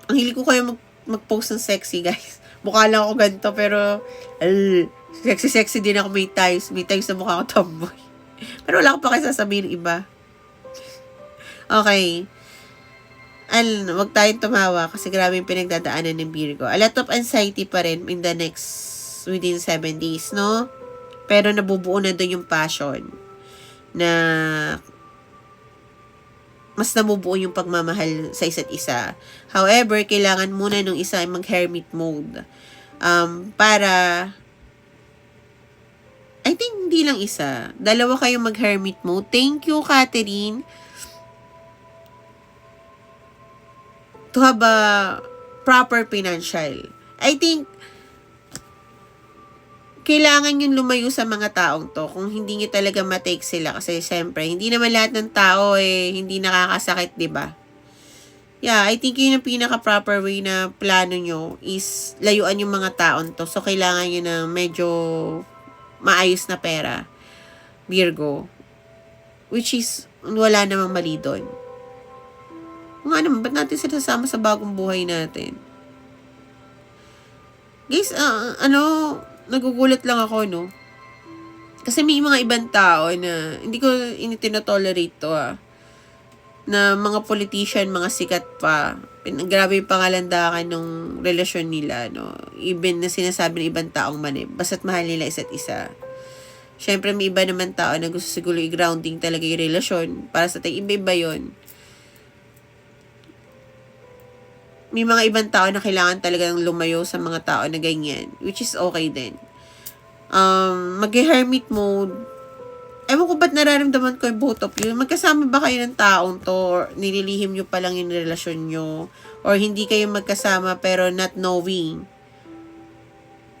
Ang hilig ko kayo mag-post ng sexy, guys. Mukha lang ako ganito, pero sexy din ako, may ties. May ties na mukha ako tomboy. Pero wala ko pa kayo sasabihin ng iba. Okay. Wag tayong tumawa kasi grabe yung pinagdadaanan ng Virgo. A lot of anxiety pa rin in the within 7 days, no? Pero nabubuo na doon yung passion na mas nabubuo yung pagmamahal sa isa't isa. However, kailangan muna nung isa ay mag-hermit mode. Para, I think hindi lang isa. Dalawa kayong mag-hermit mode. Thank you, Catherine. To have a proper financial. I think, kailangan yung lumayo sa mga taong to kung hindi nyo talaga matake sila. Kasi siyempre, hindi naman lahat ng tao hindi nakakasakit, diba? Yeah, I think yun yung pinaka-proper way na plano nyo is layuan yung mga taong to. So, kailangan nyo na medyo maayos na pera. Virgo. Which is, wala namang mali doon. Nga naman, ba't natin sila sasama sa bagong buhay natin? Guys, nagugulat lang ako, no? Kasi may mga ibang tao na hindi ko tinatolerate to, na mga politician, mga sikat pa. Grabe yung pangalandakan ng relasyon nila, no? Even na sinasabi ng ibang taong mali. Basta't mahal nila isa't isa. Siyempre, may iba naman tao na gusto siguro i-grounding talaga yung relasyon. Para sa tayo, iba-iba yun. May mga ibang tao na kailangan talagang lumayo sa mga tao na ganyan. Which is okay din. Mag-hermit mode. Ewan ko ba't nararamdaman ko yung both of you. Magkasama ba kayo ng taong to? Or nililihim nyo pa lang yung relasyon nyo? Or hindi kayo magkasama pero not knowing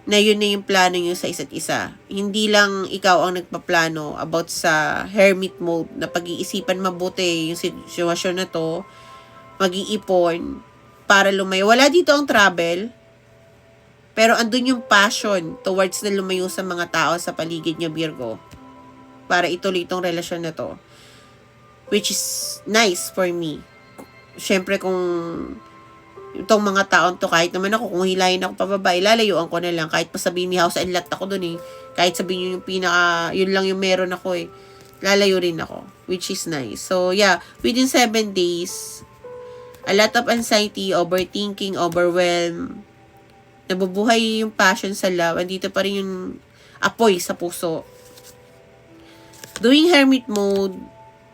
na yun na yung plano nyo sa isa't isa. Hindi lang ikaw ang nagpaplano about sa hermit mode na pag-iisipan mabuti yung sitwasyon na to. Mag-iipon para lumayo. Wala dito ang travel. Pero andun yung passion towards na lumayo sa mga tao sa paligid niya, Virgo. Para ituloy itong relasyon na to. Which is nice for me. Syempre kung itong mga taon to, kahit naman ako, kung hilayin ako pababa, ilalayuan ko na lang. Kahit pa sabihin ni house and lot ako dun eh. Kahit sabihin yung yun lang yung meron ako eh. Lalayo rin ako. Which is nice. So yeah, within 7 days, a lot of anxiety, overthinking, overwhelm. Nabubuhay yung passion sa love. Andito pa rin yung apoy sa puso. Doing hermit mode,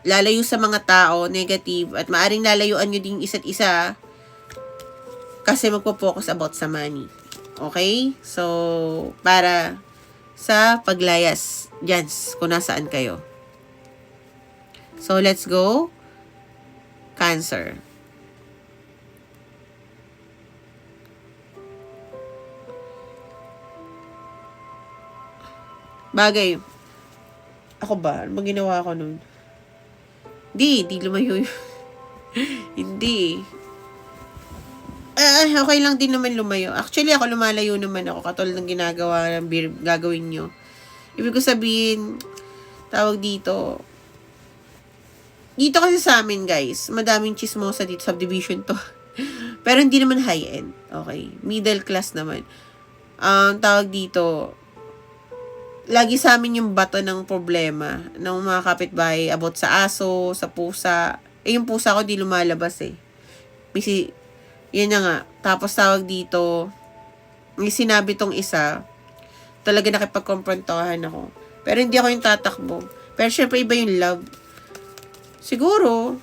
lalayo sa mga tao, negative, at maaring lalayuan nyo din isa't isa kasi magpo-focus about sa money. Okay? So, para sa paglayas dyan, kung nasaan kayo. So, let's go. Cancer. Bagay. Ako ba? Ano ba ginawa ko nun? Hindi lumayo yun. Hindi. okay lang din naman lumayo. Actually, ako lumalayo naman ako katulad ng ginagawa ng gagawin nyo. Ibig ko sabihin, tawag dito kasi sa amin, guys, madaming chismosa dito, subdivision to. Pero hindi naman high-end. Okay? Middle class naman. Tawag dito, lagi sa amin yung bato ng problema ng mga kapitbahay about sa aso, sa pusa. Yung pusa ko di lumalabas eh. Misi, yun na nga. Tapos tawag dito, may sinabi tong isa, talaga nakipag-confrontahan ako. Pero hindi ako yung tatakbo. Pero syempre iba yung love. Siguro,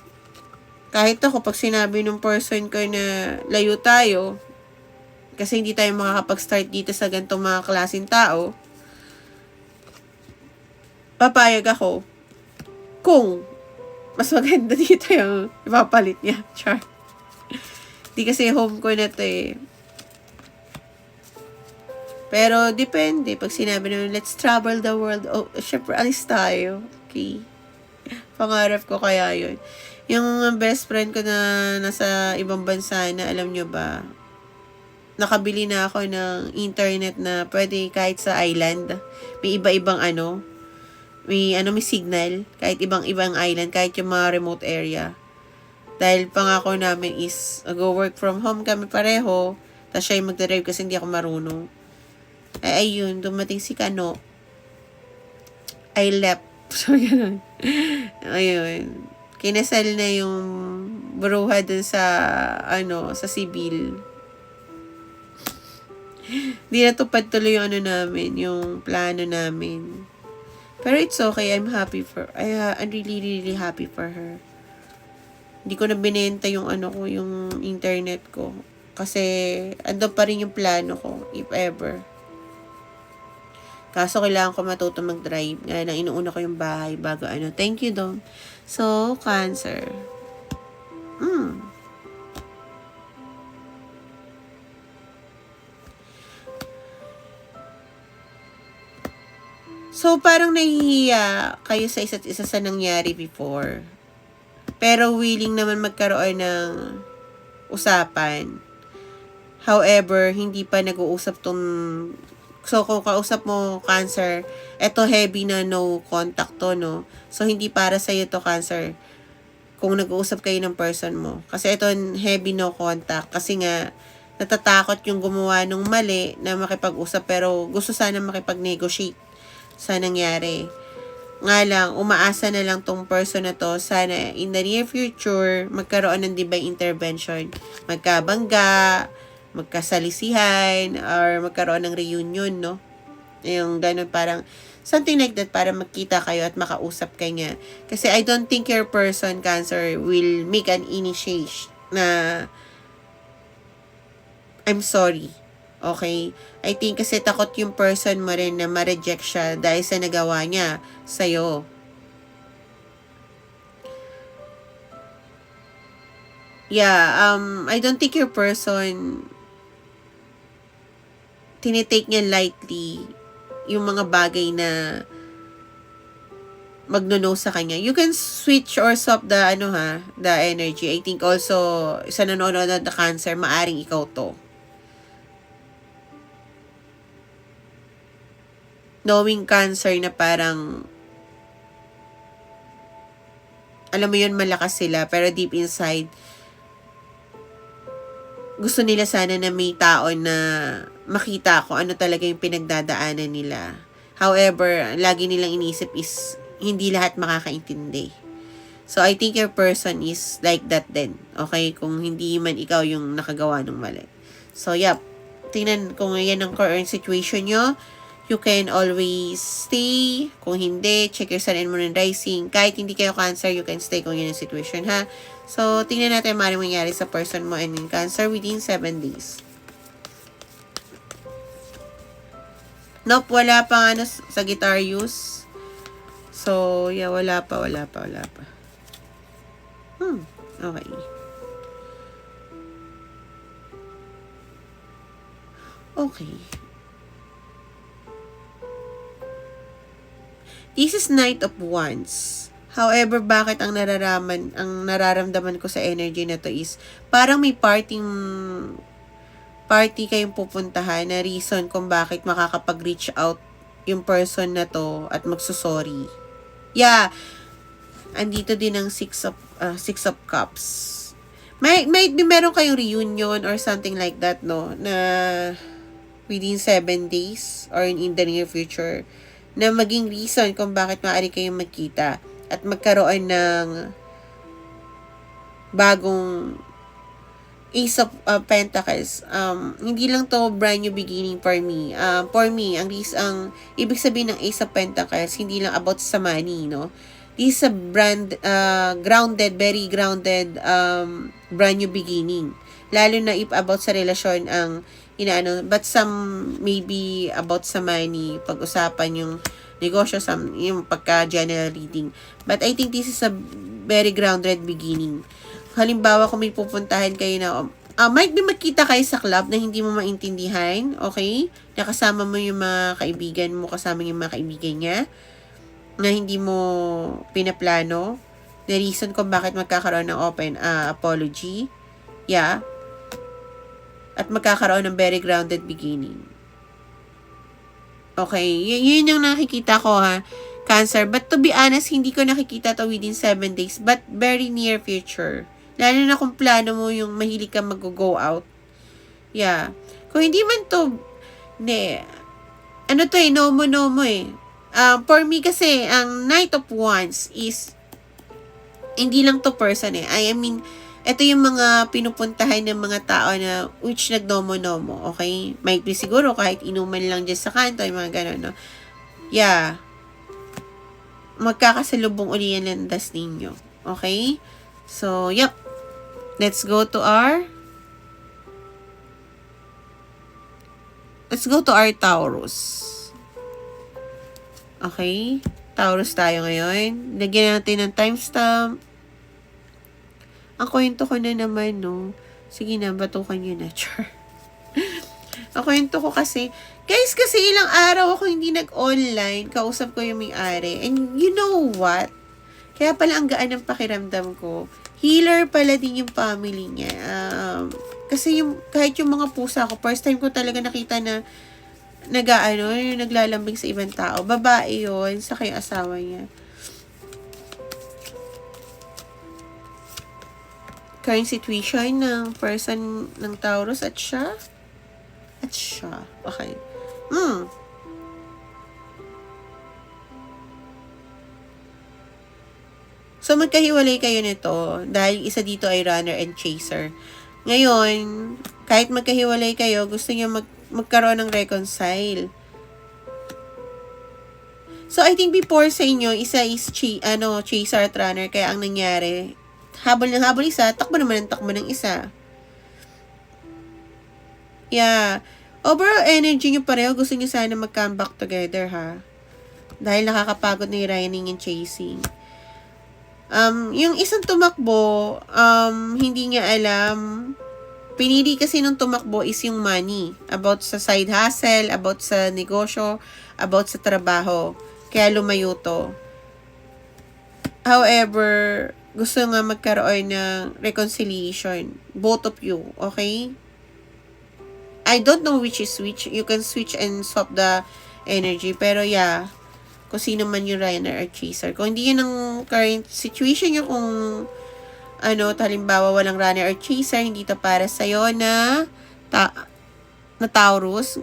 kahit ako, pag sinabi ng person ko na layo tayo, kasi hindi tayo makakapag-start dito sa ganitong mga klaseng tao, papayag ako kung mas maganda dito yung ipapalit niya. Char. Di kasi home ko na to eh. Pero, depende. Pag sinabi naman, let's travel the world. Oh, syempre, alis tayo. Okay. Pangarap ko kaya yun. Yung best friend ko na nasa ibang bansa na, alam nyo ba, nakabili na ako ng internet na pwede kahit sa island. May iba-ibang may signal. Kahit ibang island, kahit yung mga remote area. Dahil pangako namin is, go work from home kami pareho. Tapos siya yung magdadrive kasi hindi ako marunong. Ayun, dumating si Kano. I left. So, ganun. Ayun. Kinasal na yung bruha dun sa, sa Sibil. Di natupad tuloy yung namin, yung plano namin. Pero it's okay, I'm happy I'm really, really happy for her. Hindi ko na binenta yung yung internet ko. Kasi, ando pa rin yung plano ko, if ever. Kaso kailangan ko matuto mag-drive. Nga lang, inuuna ko yung bahay bago Thank you, Dom. So, Cancer. So, parang nahihiya kayo sa isa't isa sa nangyari before. Pero willing naman magkaroon ng usapan. However, hindi pa nag-uusap tong. So, kung kausap mo, Cancer, eto heavy na no contact to, no? So, hindi para sa'yo to, Cancer. Kung nag-uusap kayo ng person mo. Kasi ito, heavy no contact. Kasi nga, natatakot yung gumawa ng mali na makipag-usap pero gusto sana makipag-negotiate sa nangyari. Nga lang, umaasa na lang tong person na to. Sana in the near future, magkaroon ng divine intervention. Magkabangga, magkasalisihan, or magkaroon ng reunion, no? Yung ganun, parang something like that para magkita kayo at makausap kayo niya. Kasi I don't think your person, Cancer, will make an initiation na I'm sorry. Okay? I think kasi takot yung person mo rin na ma-reject siya dahil sa nagawa niya sa'yo. Yeah, I don't think your person tinitake niya lightly yung mga bagay na magno-no sa kanya. You can switch or swap the the energy. I think also sa nanonood na Cancer, maaring ikaw to. Knowing Cancer na parang alam mo yun, malakas sila pero deep inside gusto nila sana na may tao na makita ko ano talaga yung pinagdadaanan nila. However, lagi nilang inisip is hindi lahat makakaintindi. So, I think your person is like that then. Okay? Kung hindi man ikaw yung nakagawa ng mali. So, yep. Tingnan kung yan ang current situation nyo. You can always stay. Kung hindi, check your sun and moon and rising. Kahit hindi kayo Cancer, you can stay kung yun ang situation, ha? So, tingnan natin maaaring mangyari sa person mo and in Cancer within 7 days. Nope, wala pa Sagittarius. So, yeah, wala pa. Okay. Okay. This is Knight of Wands. However, bakit ang nararamdaman ko sa energy na to is, parang may parting party kayong pupuntahan na reason kung bakit makakapag-reach out yung person na to at magsusorry. Yeah, andito din ang six of cups. Might be meron kayong reunion or something like that, no? Na within 7 days or in the near future na maging reason kung bakit maaari kayong magkita at magkaroon ng bagong Ace of Pentacles. Hindi lang to brand new beginning for me. For me, ang ibig sabihin ng Ace of Pentacles, hindi lang about sa money, no? This is a grounded, very grounded, brand new beginning. Lalo na if about sa relasyon ang inaano, but some maybe about sa money, pag-usapan yung negosyo, yung pagka-general reading. But I think this is a very grounded beginning. Halimbawa, kung may pupuntahan kayo na, might be magkita kayo sa club na hindi mo maintindihan, okay? Nakasama mo yung mga kaibigan mo, kasama yung mga kaibigan niya, na hindi mo pinaplano, na reason kung bakit magkakaroon ng open apology, yeah, at magkakaroon ng very grounded beginning. Okay, yun yung nakikita ko, ha, Cancer. But to be honest, hindi ko nakikita to within 7 days, but very near future. Lalo na kung plano mo yung mahilig ka mag-go out. Yeah. Kung hindi man to, no mo eh. For me kasi, ang Knight of Wands is, hindi lang to person eh. I mean, ito yung mga pinupuntahan ng mga tao na, which nagnomo-nomo, okay? Might be siguro kahit inuman lang dyan sa kanto, yung mga gano'n, no? Yeah. Magkakasalubong uli yan landas ninyo. Okay? So, yep. Let's go to our Taurus. Okay? Taurus tayo ngayon. Lagyan natin ng timestamp. Ang kwento ko na naman, no? Sige na, batukan nyo na. Char. Ang kwento ko kasi, guys, kasi ilang araw ako hindi nag-online. Kausap ko yung may-ari. And you know what? Kaya pala ang gaan ng pakiramdam ko. Healer pala din yung family niya. Kasi kahit yung mga pusa ko, first time ko talaga nakita na yung naglalambing sa ibang tao. Babae yun, sa kay asawa niya. Current situation ng person ng Taurus at siya. Okay. So, magkahiwalay kayo nito dahil isa dito ay runner and chaser. Ngayon, kahit magkahiwalay kayo, gusto niyo magkaroon ng reconcile. So, I think before sa inyo, isa is chaser at runner. Kaya ang nangyari, habol isa, takbo naman ng isa. Yeah. Overall energy nyo pareho, gusto nyo sana mag-come back together, ha? Dahil nakakapagod na yung running and chasing. Yung isang tumakbo, hindi niya alam. Pinili kasi nung tumakbo is yung money. About sa side hustle, about sa negosyo, about sa trabaho. Kaya lumayo to. However, gusto nga magkaroon ng reconciliation. Both of you, okay? I don't know which is which. You can switch and swap the energy. Pero yeah, kung sino man yung runner or chaser. Kung hindi yun ang current situation nyo, kung halimbawa walang runner or chaser, hindi to para sa'yo na Taurus.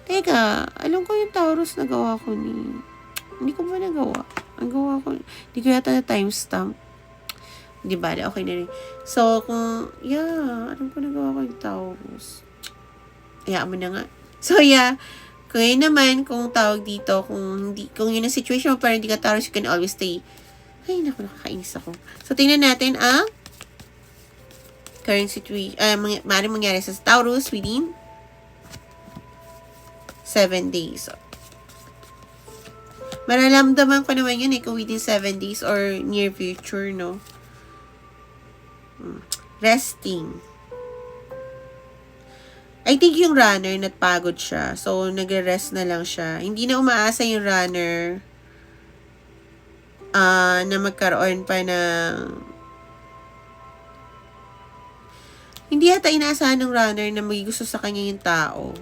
Teka, alam ko yung Taurus na gawa ko ni... Hindi ko ba nagawa? Ang gawa ko... Hindi ko yata na timestamp. Di ba? Okay na rin. So, alam ko nagawa ko yung Taurus. Hayaan mo na nga. So, yeah. Kung yun naman, kung tawag dito, kung yun ang situation mo, parang hindi ka Taurus, you can always stay. Ay, naku, nakakainis ako. So, tingnan natin ang current situation, maaaring mangyari sa Taurus within 7 days. Mararamdaman ko naman yun kung within 7 days or near future, no? Resting. I think yung runner, napagod siya. So, nag-rest na lang siya. Hindi na umaasa yung runner na magkaroon pa ng Hindi yata inaasahan ng runner na may gusto sa kanya yung tao.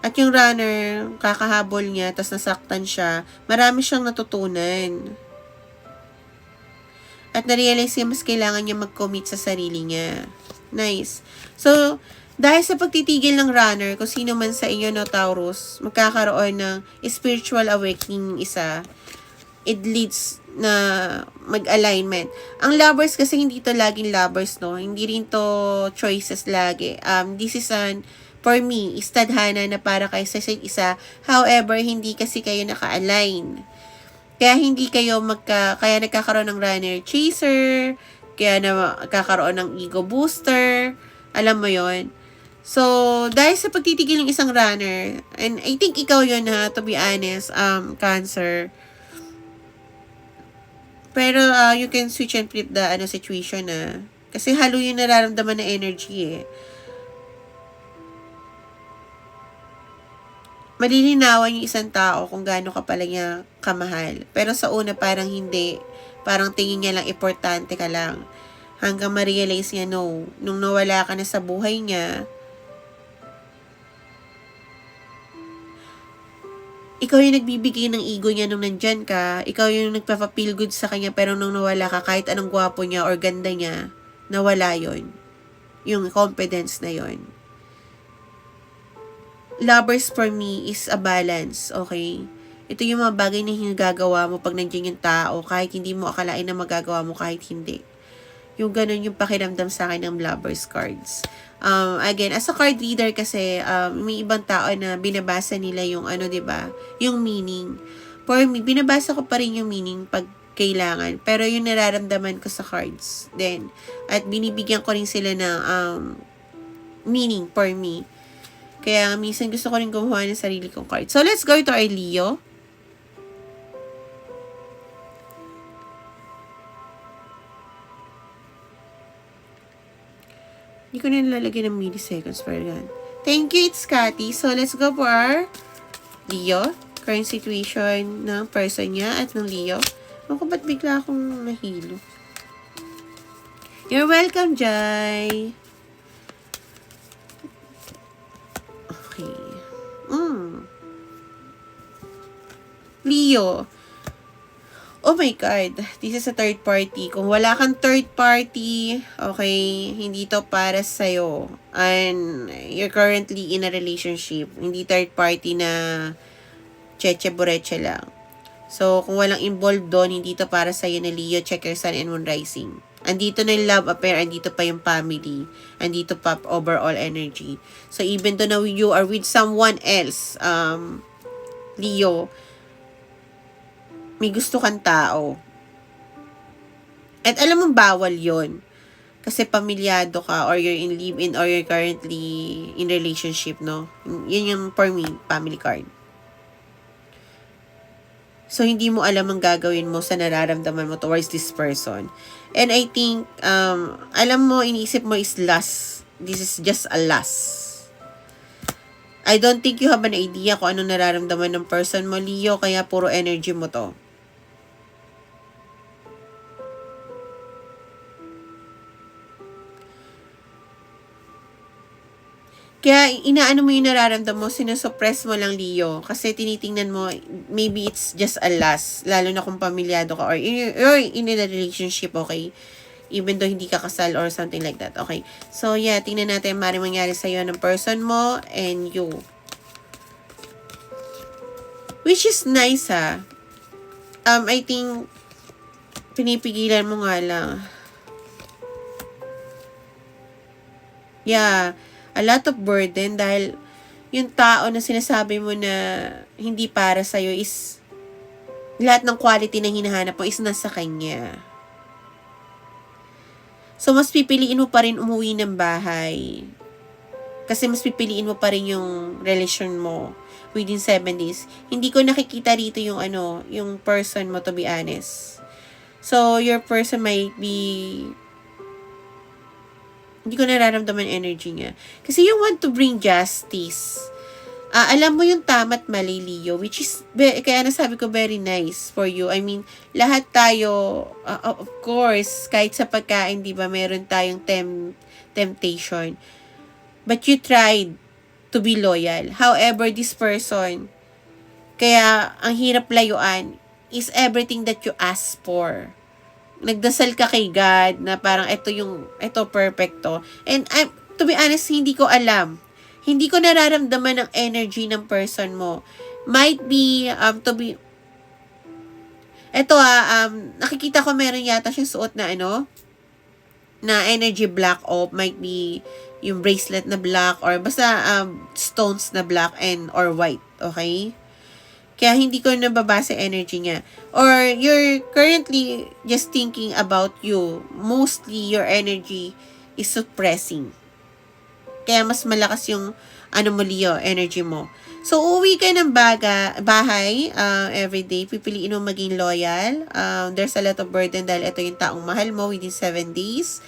At yung runner, kakahabol niya, tas nasaktan siya, marami siyang natutunan. At na-realize niya mas kailangan niya mag-commit sa sarili niya. Nice. So, dahil sa pagtitigil ng runner, kung sino man sa inyo, no, Taurus, magkakaroon ng spiritual awakening isa. It leads na mag-alignment. Ang lovers kasi hindi to laging lovers, no? Hindi rin to choices lagi. This is for me, is tadhana na para kayo sa isa. However, hindi kasi kayo naka-align. Kaya hindi kayo kaya nagkakaroon ng runner chaser, kaya nagkakaroon ng ego booster, alam mo yon. So, dahil sa pagtitigil ng isang runner, and I think ikaw yun ha, to be honest, Cancer. Pero, you can switch and flip the situation na. Kasi halo yung nararamdaman na energy eh. Malilinawan yung isang tao kung gaano ka pala niya kamahal. Pero sa una, parang hindi. Parang tingin niya lang, importante ka lang. Hanggang ma-realize niya, no. Nung nawala ka na sa buhay niya, ikaw yung nagbibigay ng ego niya nung nandyan ka. Ikaw yung nagpapa-feel good sa kanya, pero nung nawala ka, kahit anong gwapo niya or ganda niya, nawala yon. Yung confidence na yon. Lovers for me is a balance, okay? Ito yung mga bagay na hinagagawa mo pag nandiyan yung tao, kahit hindi mo akalain na magagawa mo, kahit hindi. Yung ganun yung pakiramdam sa akin ng lovers cards. Again, as a card reader kasi, may ibang tao na binabasa nila yung diba? Yung meaning. For me, binabasa ko pa rin yung meaning pag kailangan. Pero yung nararamdaman ko sa cards. Then, at binibigyan ko rin sila ng meaning for me. Kaya minsan gusto ko rin gumawa ng sarili kong card. So, let's go to our Leo. Hindi ko na nilalagay ng milliseconds per gan. Thank you, it's Cathy. So, let's go for our Leo. Current situation ng person niya at ng Leo. Ako, ba't bigla akong nahilo? You're welcome, Jai. Okay. Leo. Oh my God. This is a third party. Kung wala kang third party, okay, hindi to para sa'yo. And you're currently in a relationship. Hindi third party na cheche-bureche lang. So, kung walang involved doon, hindi to para sa'yo na Leo. Check your sun and moon rising. Andito na yung love affair, andito pa yung family, andito pa overall energy. So, even though na you are with someone else, Leo, may gusto kang tao. At alam mo, bawal yon. Kasi pamilyado ka, or you're in live-in, or you're currently in relationship, no? Yun yung, for me, family card. So, hindi mo alam ang gagawin mo sa nararamdaman mo towards this person. And I think, alam mo, iniisip mo is lust. This is just a lust. I don't think you have an idea kung anong nararamdaman ng person mo, Leo, kaya puro energy mo to. Kaya inaano mo yung nararamdaman mo, sinusuppress mo lang, Leo. Kasi tinitingnan mo, maybe it's just a lust. Lalo na kung pamilyado ka or in a relationship, okay? Even though hindi ka kasal or something like that, okay? So, yeah, tingnan natin maaaring mangyari sa'yo ng person mo and you. Which is nice, ha? I think, pinipigilan mo nga lang. Yeah, a lot of burden dahil yung tao na sinasabi mo na hindi para sa'yo is lahat ng quality na hinahanap mo is nasa kanya. So, mas pipiliin mo pa rin umuwi ng bahay. Kasi mas pipiliin mo pa rin yung relasyon mo within 7 days. Hindi ko nakikita rito yung yung person mo, to be honest. So, your person might be hindi ko nararamdaman energy niya. Kasi you want to bring justice. Alam mo yung tama at mali, Leo, which is, kaya nasabi ko, very nice for you. I mean, lahat tayo, of course, kahit sa pagkain, di ba, meron tayong temptation. But you tried to be loyal. However, this person, kaya ang hirap layuan, is everything that you ask for. Nagdasal ka kay God na parang ito perfecto. And to be honest, hindi ko alam. Hindi ko nararamdaman ang energy ng person mo. Might be, nakikita ko meron yata siyang suot na na energy black o might be yung bracelet na black or basta stones na black or white. Okay? Kaya hindi ko nababasa energy niya. Or you're currently just thinking about you. Mostly, your energy is suppressing. Kaya mas malakas yung mo, Leo, energy mo. So, uuwi ka ng bahay everyday. Pipiliin mo maging loyal. There's a lot of burden dahil ito yung taong mahal mo within 7 days.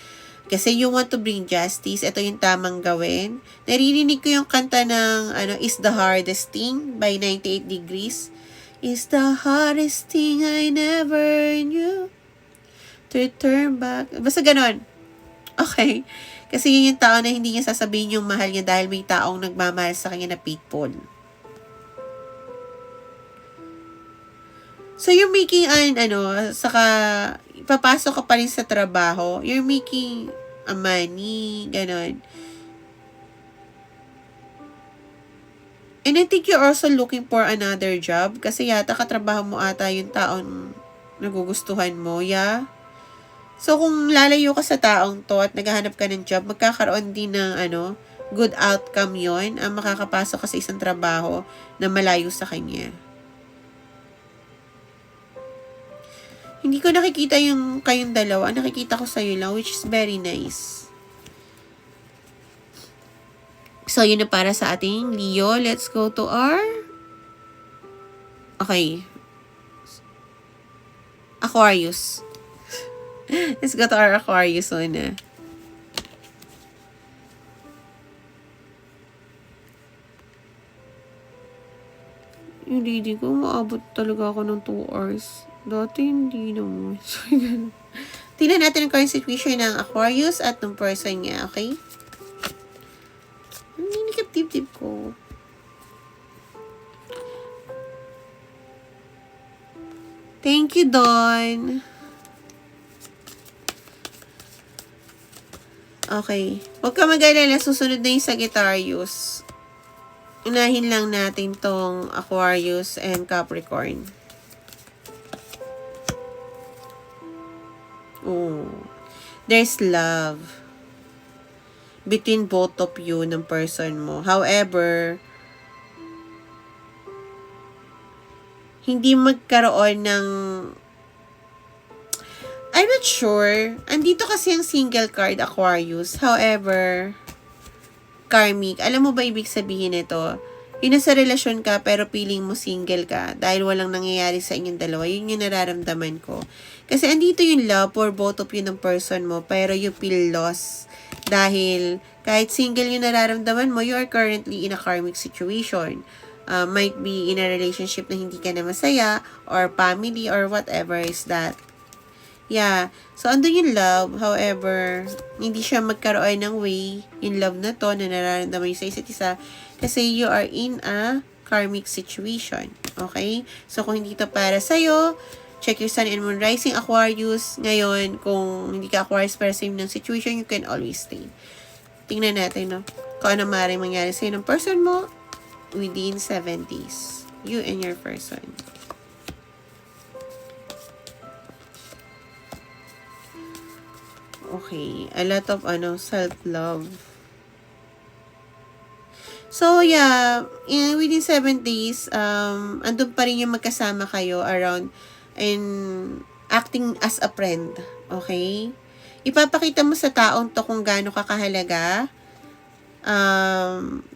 Kasi you want to bring justice. Ito yung tamang gawin. Naririnig ko yung kanta ng Is the Hardest Thing by 98 Degrees. Is the hardest thing I never knew to turn back. Basta ganon. Okay. Kasi yun yung tao na hindi niya sasabihin yung mahal niya dahil may taong nagmamahal sa kanya na faithful. So, you're making saka, papasok ka pa rin sa trabaho, you're making money, ganon. And I think you're also looking for another job kasi yata katrabaho mo ata yung taong nagugustuhan mo, yeah? So, kung lalayo ka sa taong to at naghahanap ka ng job, magkakaroon din ng good outcome yon. Makakapasok ka sa isang trabaho na malayo sa kanya. Hindi ko nakikita yung kayong dalawa. Nakikita ko sa'yo lang, which is very nice. So, yun na para sa ating Leo. Let's go to our... Okay. Aquarius. Let's go to our Aquarius muna. Yung reading ko, maabot talaga ako ng 2 hours. Dati hindi naman. Tingnan natin ang current situation ng Aquarius at ng person niya, okay? Ang ninikap tip-tip ko. Thank you, Dawn. Okay. Huwag ka mag-alala. Susunod na yung Sagittarius. Unahin lang natin tong Aquarius and Capricorn. Oh. There's love between both of you ng person mo. However, hindi magkaroon ng I'm not sure. Andito kasi ang single card, Aquarius. However, karmic. Alam mo ba ibig sabihin nito? Yung nasa relasyon ka, pero feeling mo single ka dahil walang nangyayari sa inyong dalawa. Yun yung nararamdaman ko. Kasi andito yung love for both of you ng person mo, pero you feel lost. Dahil kahit single yung nararamdaman mo, you are currently in a karmic situation. Might be in a relationship na hindi ka na masaya, or family, or whatever is that. Yeah. So, andun yung love. However, hindi siya magkaroon ng way, yung love na to, na nararamdaman yung sa isa't isa. Kasi you are in a karmic situation. Okay? So, kung hindi to para sa'yo, check your sun and moon rising, Aquarius. Ngayon, kung hindi ka Aquarius pero same ng situation, you can always stay. Tingnan natin, no? Kung ano maaaring mangyari sa'yo ng person mo within 7 days. You and your person. Okay. A lot of, self-love. So, yeah. Within 7 days, andun pa rin yung magkasama kayo around and acting as a friend. Okay? Ipapakita mo sa taong to kung gaano ka kahalaga,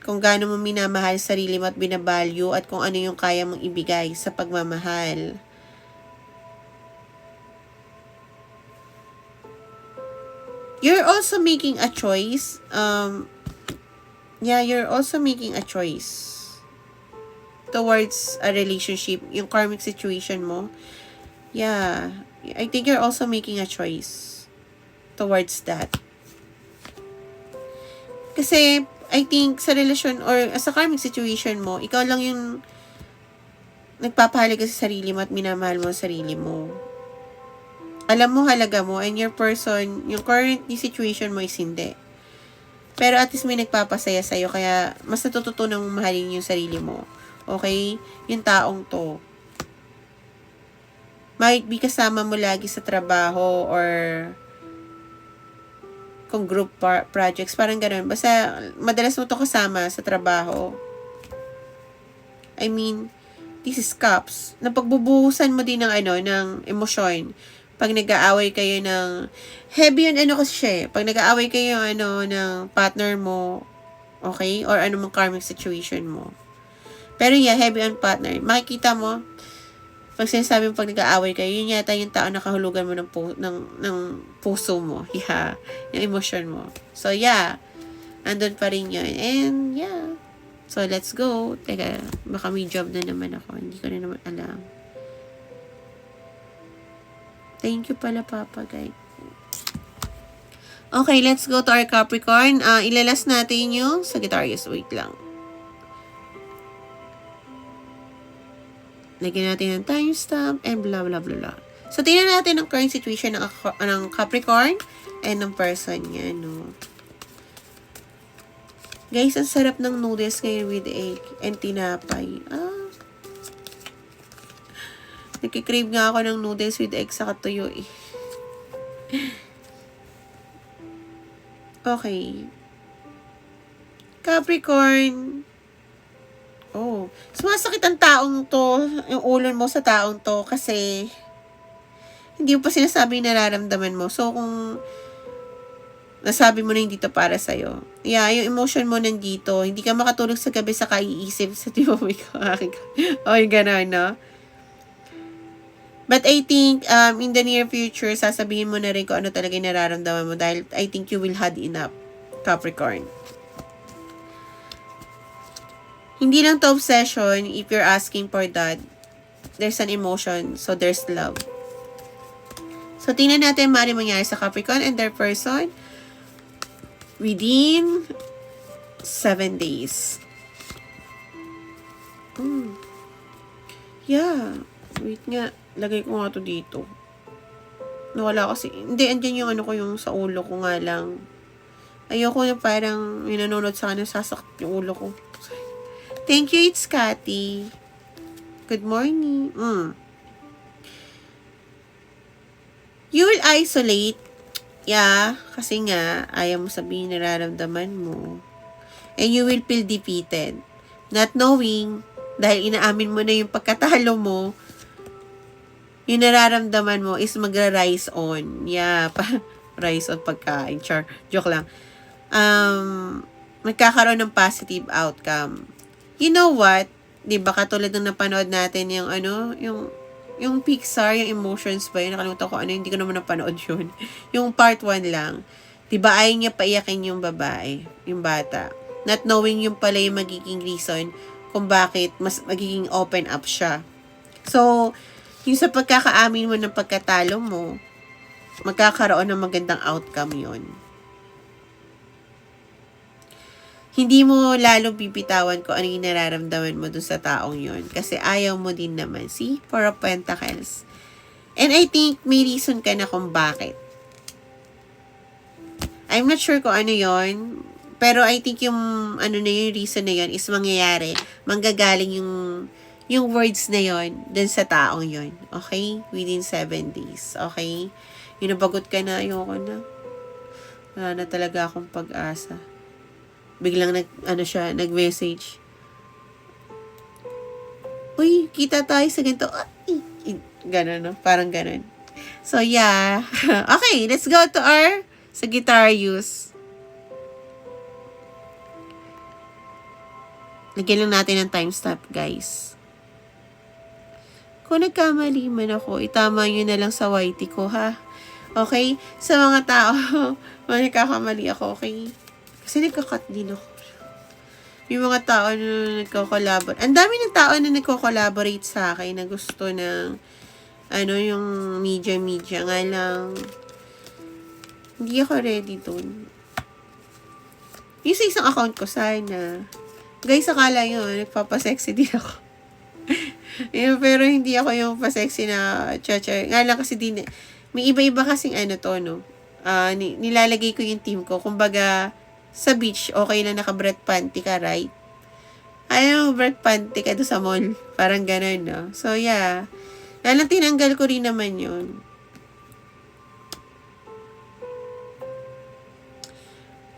kung gaano mo minamahal sarili mo at binavalue, at kung ano yung kaya mong ibigay sa pagmamahal. You're also making a choice. Yeah, you're also making a choice. towards a relationship, yung karmic situation mo, yeah, I think you're also making a choice towards that. Kasi, I think, sa relasyon or sa karmic situation mo, ikaw lang yung nagpapahalaga sa sarili mo at minamahal mo ang sarili mo. Alam mo halaga mo, and your person, yung current situation mo is hindi. Pero at least may nagpapasaya sa'yo, kaya mas natututunan mong mahalin yung sarili mo. Okay? Yung taong to. Might be kasama mo lagi sa trabaho or kung group projects, parang ganun. Basta, madalas mo to kasama sa trabaho. I mean, this is cups. Napagbubuhusan mo din ng ng emosyon. Pag nag-aaway kayo ng, heavy yun, kasi siya eh. Pag nag-aaway kayo, ng partner mo, okay? Or anumang karmic situation mo. Pero yeah, heavy on partner. Makikita mo, pag sinasabi mo pag nag-aaway kayo, yun yata yung tao na kahulugan mo ng puso mo. Yeah. Yung emotion mo. So, yeah. Andun pa rin yun. And, yeah. So, let's go. Teka, baka may job na naman ako. Hindi ko na naman alam. Thank you pala, Papa Guide. Okay, let's go to our Capricorn. Ilalas natin yung Sagittarius. Wait lang. Lagyan natin ng timestamp and blah, blah, blah, blah. So, tingnan natin ang current situation ng Capricorn and ng person niya, no? Guys, ang sarap ng noodles ngayon with egg and tinapay. Nagkikrave nga ako ng noodles with egg sa katuyo eh. Okay. Capricorn. Oh. Sumasakit ang taong to, yung ulo mo sa taong to kasi hindi mo pa sinasabi yung nararamdaman mo. So, kung nasabi mo na hindi to para sa'yo. Yeah, yung emotion mo nandito. Hindi ka makatulog sa gabi sa kaiisip sa tiwaway ko. O, yung gano'n, no? But I think, in the near future, sasabihin mo na rin kung ano talaga yung nararamdaman mo dahil I think you will had enough, Capricorn. Hindi lang to obsession, if you're asking for that, there's an emotion, so there's love. So, tingnan natin maaaring mangyari sa Capricorn and their person within 7 days. Yeah. Wait nga. Lagay ko nga to dito. Nawala kasi. Hindi, andyan yung yung sa ulo ko nga lang. Ayoko na parang may nanonood sa akin, sasakit yung ulo ko. Thank you, it's Cathy. Good morning. You will isolate. Yeah, kasi nga, ayaw mo sabihin nararamdaman mo. And you will feel defeated. Not knowing, dahil inaamin mo na yung pagkatalo mo, yung nararamdaman mo is magra-rise on. Yeah, rise on pagkain. Char, joke lang. Magkakaroon ng positive outcome. You know what? Diba, katulad ng napanood natin yung yung Pixar, yung Emotions ba yun? Nakalimutan ko hindi ko naman napanood yun. Yung part 1 lang. Diba, ayaw niya paiyakin yung babae, yung bata. Not knowing yung pala yung magiging reason kung bakit mas magiging open up siya. So, yung sa pagkakaamin mo ng pagkatalo mo, magkakaroon ng magandang outcome yun. Hindi mo lalong pipitawan kung ano yung nararamdaman mo dun sa taong yun. Kasi ayaw mo din naman. See? Four of Pentacles. And I think may reason ka na kung bakit. I'm not sure kung ano yun. Pero I think yung yung reason na yun is mangyayari. Manggagaling yung words na yun dun sa taong yun. Okay? Within 7 days. Okay? Yung nabagot ka na, ayoko na. Wala na talaga akong pag-asa. Biglang nag-message. Uy, kita tayo sa ganito. Ganon, no? Parang ganon. So, yeah. Okay, let's go to our Sagittarius. Lagyan lang natin ng timestamp, guys. Kung nagkamali man ako, itama nyo na lang sa YT ko, ha? Okay? Sa mga tao, nagkakamali ako, okay? Kasi nagka-cut din ako. Yung mga tao na nagko-collaborate. Ang dami ng tao na nagko-collaborate sa akin na gusto ng yung media. Nga lang, hindi ako ready dun. Yung sa isang account ko, sana. Guys, akala nyo, nagpapasexy din ako. Pero hindi ako yung pasexy na chacha. Nga lang kasi may iba-iba kasing no? Nilalagay ko yung team ko. Kumbaga, sa beach, okay na naka-breath panty ka, right? Breath panty ka doon sa mall. Parang ganun, no? So, yeah. Lalang tinanggal ko rin naman yun.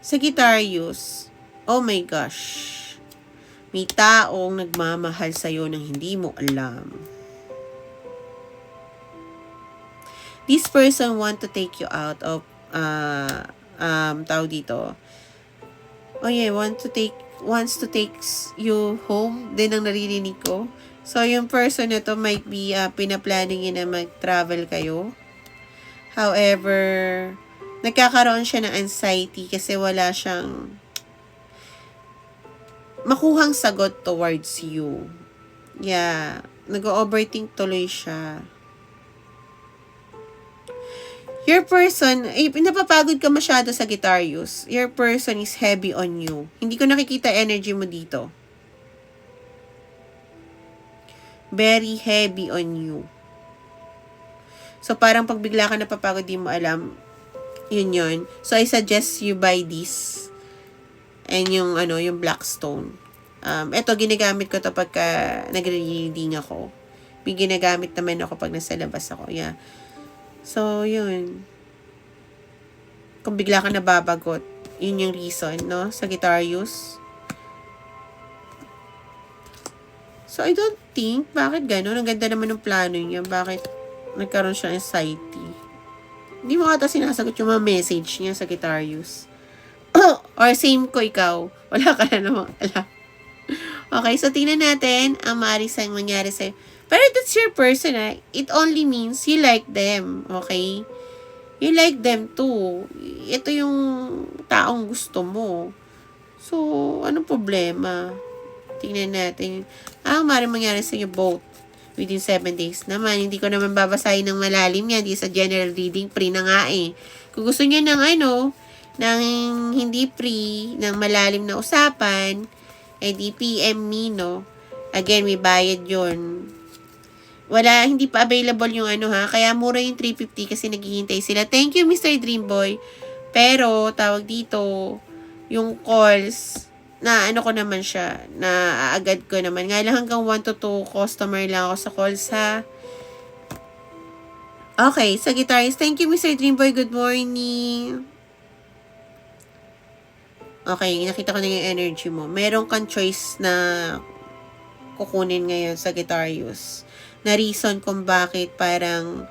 Sagittarius, oh my gosh. May taong nagmamahal sa'yo nang hindi mo alam. This person want to take you out of tawag dito. Wants to take you home. Din ang naririnig ko. So, yung person na to might be pinaplanning na mag-travel kayo. However, nagkakaroon siya ng anxiety kasi wala siyang makuhang sagot towards you. Yeah. Nag-overthink tuloy siya. Your person, napapagod ka masyado sa Sagittarius. Your person is heavy on you. Hindi ko nakikita energy mo dito. Very heavy on you. So, parang pag bigla ka napapagod, di mo alam, yun. So, I suggest you buy this. And yung Blackstone. Ito, ginagamit ko to pagka nagre-reading ako. May ginagamit naman ako pag nasa labas ako. Yeah. So, yun. Kung bigla ka nababagot, yun yung reason, no? Sagittarius. So, I don't think, bakit gano'n? Ang ganda naman ng plano niya. Bakit nagkaroon siya anxiety? Hindi mo ata sinasagot yung mga message niya, Sagittarius. Or same ko ikaw. Wala ka na namang alam. Okay, so tingnan natin ang maaari sa'yo mangyari sa'yo. Pero that's your person, It only means you like them, okay? You like them too. Ito yung taong gusto mo. So, anong problema? Tingnan natin. Maaari mangyari sa'yo both within 7 days naman. Hindi ko naman babasahin ng malalim yan. Di sa general reading, free na nga eh. Kung gusto niyo ng ng hindi free, ng malalim na usapan, di PM me, no? Again, may bayad yun. Hindi pa available yung kaya mura yung 350 kasi naghihintay sila. Thank you, Mr. Dreamboy. Pero, tawag dito, yung calls, na ko naman siya, na agad ko naman. Nga lang hanggang 1 to 2 customer lang ako sa calls, ha? Okay, Sagittarius. Thank you, Mr. Dreamboy. Good morning. Okay, nakita ko na yung energy mo. Meron kang choice na kukunin ngayon, Sagittarius. Na reason kung bakit parang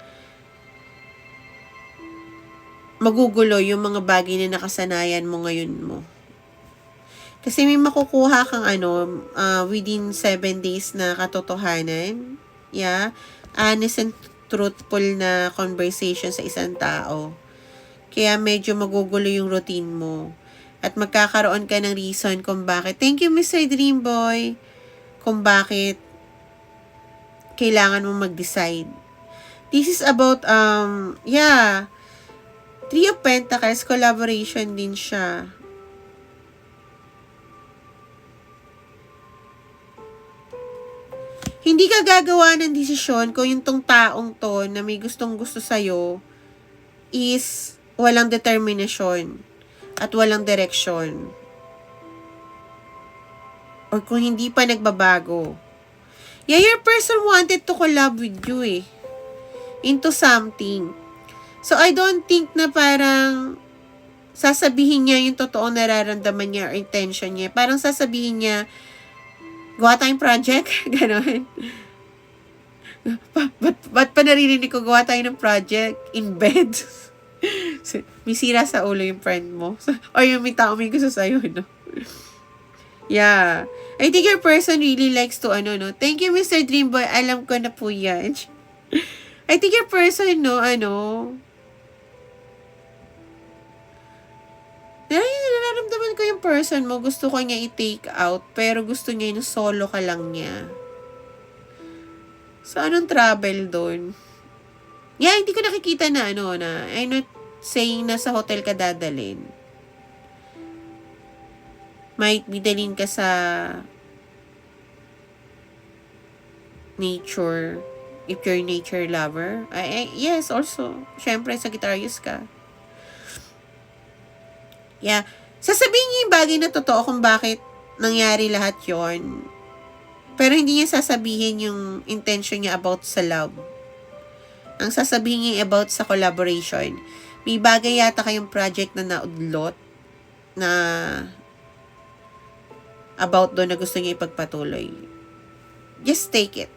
magugulo yung mga bagay na nakasanayan mo ngayon mo. Kasi may makukuha kang within 7 days na katotohanan. Yeah. Honest and truthful na conversation sa isang tao. Kaya medyo magugulo yung routine mo. At magkakaroon ka ng reason kung bakit. Thank you, Mr. Dreamboy. Kung bakit kailangan mong mag-decide. This is about, 3 of Pentacles, collaboration din siya. Hindi ka gagawa ng desisyon kung yung tong taong to na may gustong-gusto sa'yo is walang determinasyon at walang direksyon. Or kung hindi pa nagbabago. Yeah, your person wanted to collab with you into something. So, I don't think na parang sasabihin niya yung totoong nararamdaman niya or intention niya. Parang sasabihin niya, gawa tayong project? Ganon. Ba't pa naririnig ko gawa tayo ng project in bed? May sira sa ulo yung friend mo. Or yung may tao may gusto sa'yo, no? Yeah. I think your person really likes to, no? Thank you, Mr. Dreamboy. Alam ko na po yan. I think your person, Nararamdaman ko yung person mo, gusto ko niya i-take out, pero gusto niya yung solo ka lang niya. So, anong travel doon? Yeah, hindi ko nakikita na I'm not saying na sa hotel ka dadalhin. Might be dalhin ka sa nature, if you're nature lover. Yes, also. Syempre, Sagittarius ka. Yeah. Sasabihin niya yung bagay na totoo kung bakit nangyari lahat yon. Pero hindi niya sasabihin yung intention niya about sa love. Ang sasabihin niya about sa collaboration. May bagay yata kayong project na naudlot na about doon na gusto niya ipagpatuloy. Just take it.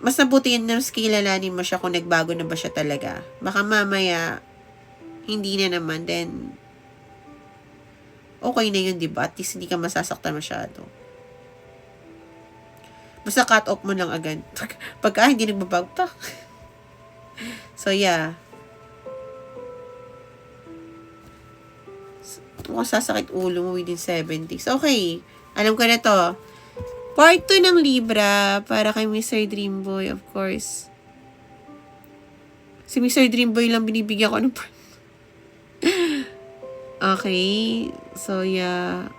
Mas nabuti yun na mas kilalanin mo siya kung nagbago na ba siya talaga. Baka mamaya, hindi na naman, then okay na yun, diba? At least hindi ka masasaktan masyado. Basta cut off mo lang agad. Pagka hindi nagbabago pa. So, yeah. Mukhang sasakit ulo mo within 70s. Okay. Alam ko na to. Part 2 ng Libra para kay Mr. Dreamboy, of course. Si Mr. Dreamboy lang binibigyan ko ng part. Okay. So, yeah.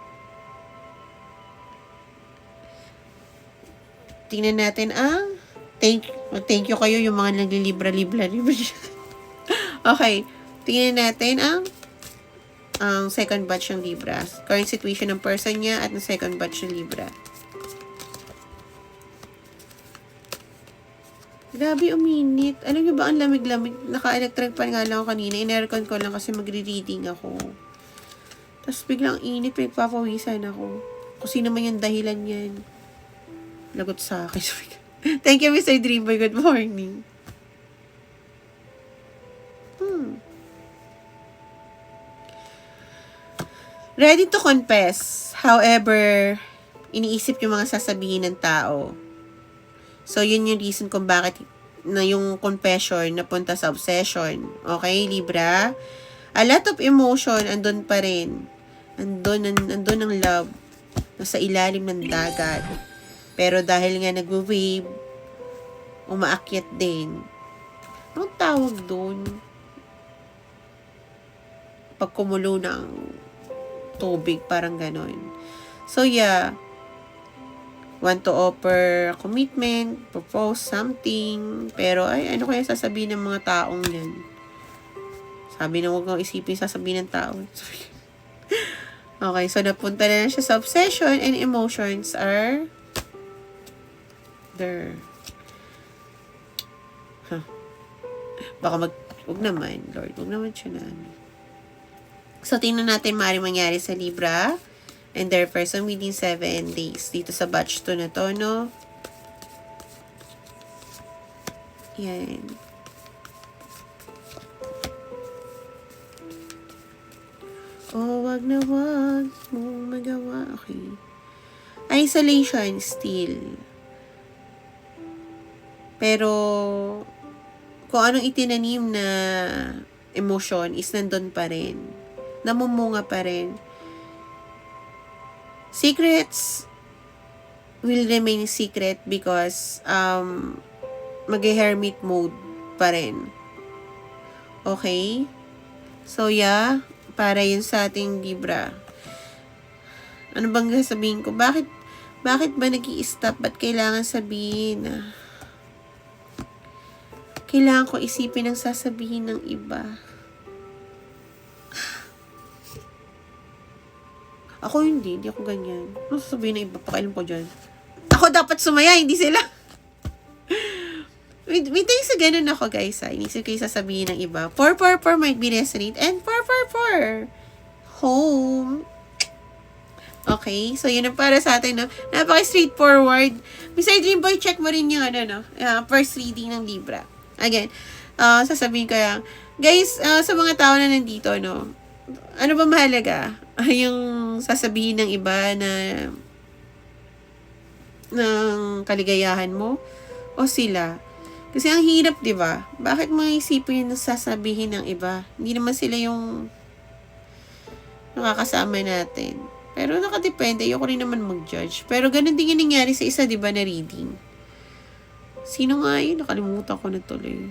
Tingnan natin ang thank you kayo yung mga naglilibra-libra. Okay. Tingnan natin ang second batch ng Libra. Current situation ng person niya at ng second batch ng Libra. Grabe, uminit. Alam niyo ba, ang lamig-lamig. Naka-electric fan nga lang ako kanina. In-aircon ko lang kasi magre-reading ako. Tapos biglang init, pinagpapawisan ako. Kung sino man yung dahilan yan. Lagot sa akin. Thank you, Mr. Dreamboy. Good morning. Ready to confess. However, iniisip yung mga sasabihin ng tao. So, yun yung reason kung bakit na yung confession napunta sa obsession. Okay, Libra? A lot of emotion, andun pa rin. Andun ang love. Nasa ilalim ng dagat. Pero dahil nga nag-wave, umaakyat din. Anong tawag doon? Pag kumulo ng tubig, parang ganon. So, yeah. Want to offer commitment, propose something, pero ano kaya sasabihin ng mga taong yan? Sabi na huwag kang isipin sasabihin ng tao. Okay, so napunta na siya sa obsession and emotions are there. Baka huwag naman, Lord, huwag naman siya na. So, tingnan natin maaaring mangyari sa Libra and their person within 7 days. Dito sa batch 2 na to, no? Yan. Oh, wag na wag mong magawa. Okay. Isolation still. Pero, kung anong itinanim na emotion is nandun pa rin. Namumunga pa rin. Secrets will remain secret because mag-hermit mode pa rin. Okay? So, yeah. Para yun sa ating Libra. Ano bang sasabihin ko? Bakit ba nag-i-stop? Ba't kailangan sabihin? Kailangan ko isipin ang sasabihin ng iba. Ako hindi ako ganyan. Ano sasabihin ng iba? Pakailan ko dyan. Ako dapat sumaya, hindi sila. May things sa ganun ako, guys. Inisip ko yung sasabihin ng iba. 444 might be resonate. And 444. Home. Okay. So, yun ang para sa atin, no? Napaka-straightforward. Mr. Dreamboy, check mo rin yung, first reading ng Libra. Again, sasabihin ko yan. Guys, sa mga tao na nandito, no? Ano ba mahalaga? Yung sasabihin ng iba na ng kaligayahan mo? O sila? Kasi ang hirap, di ba? Bakit mga isipin yung sasabihin ng iba? Hindi naman sila yung nakakasama natin. Pero nakadepende, ayoko rin naman mag-judge. Pero ganun din yung nangyari sa isa, di ba, na reading. Sino nga yun? Nakalimutan ko na tuloy.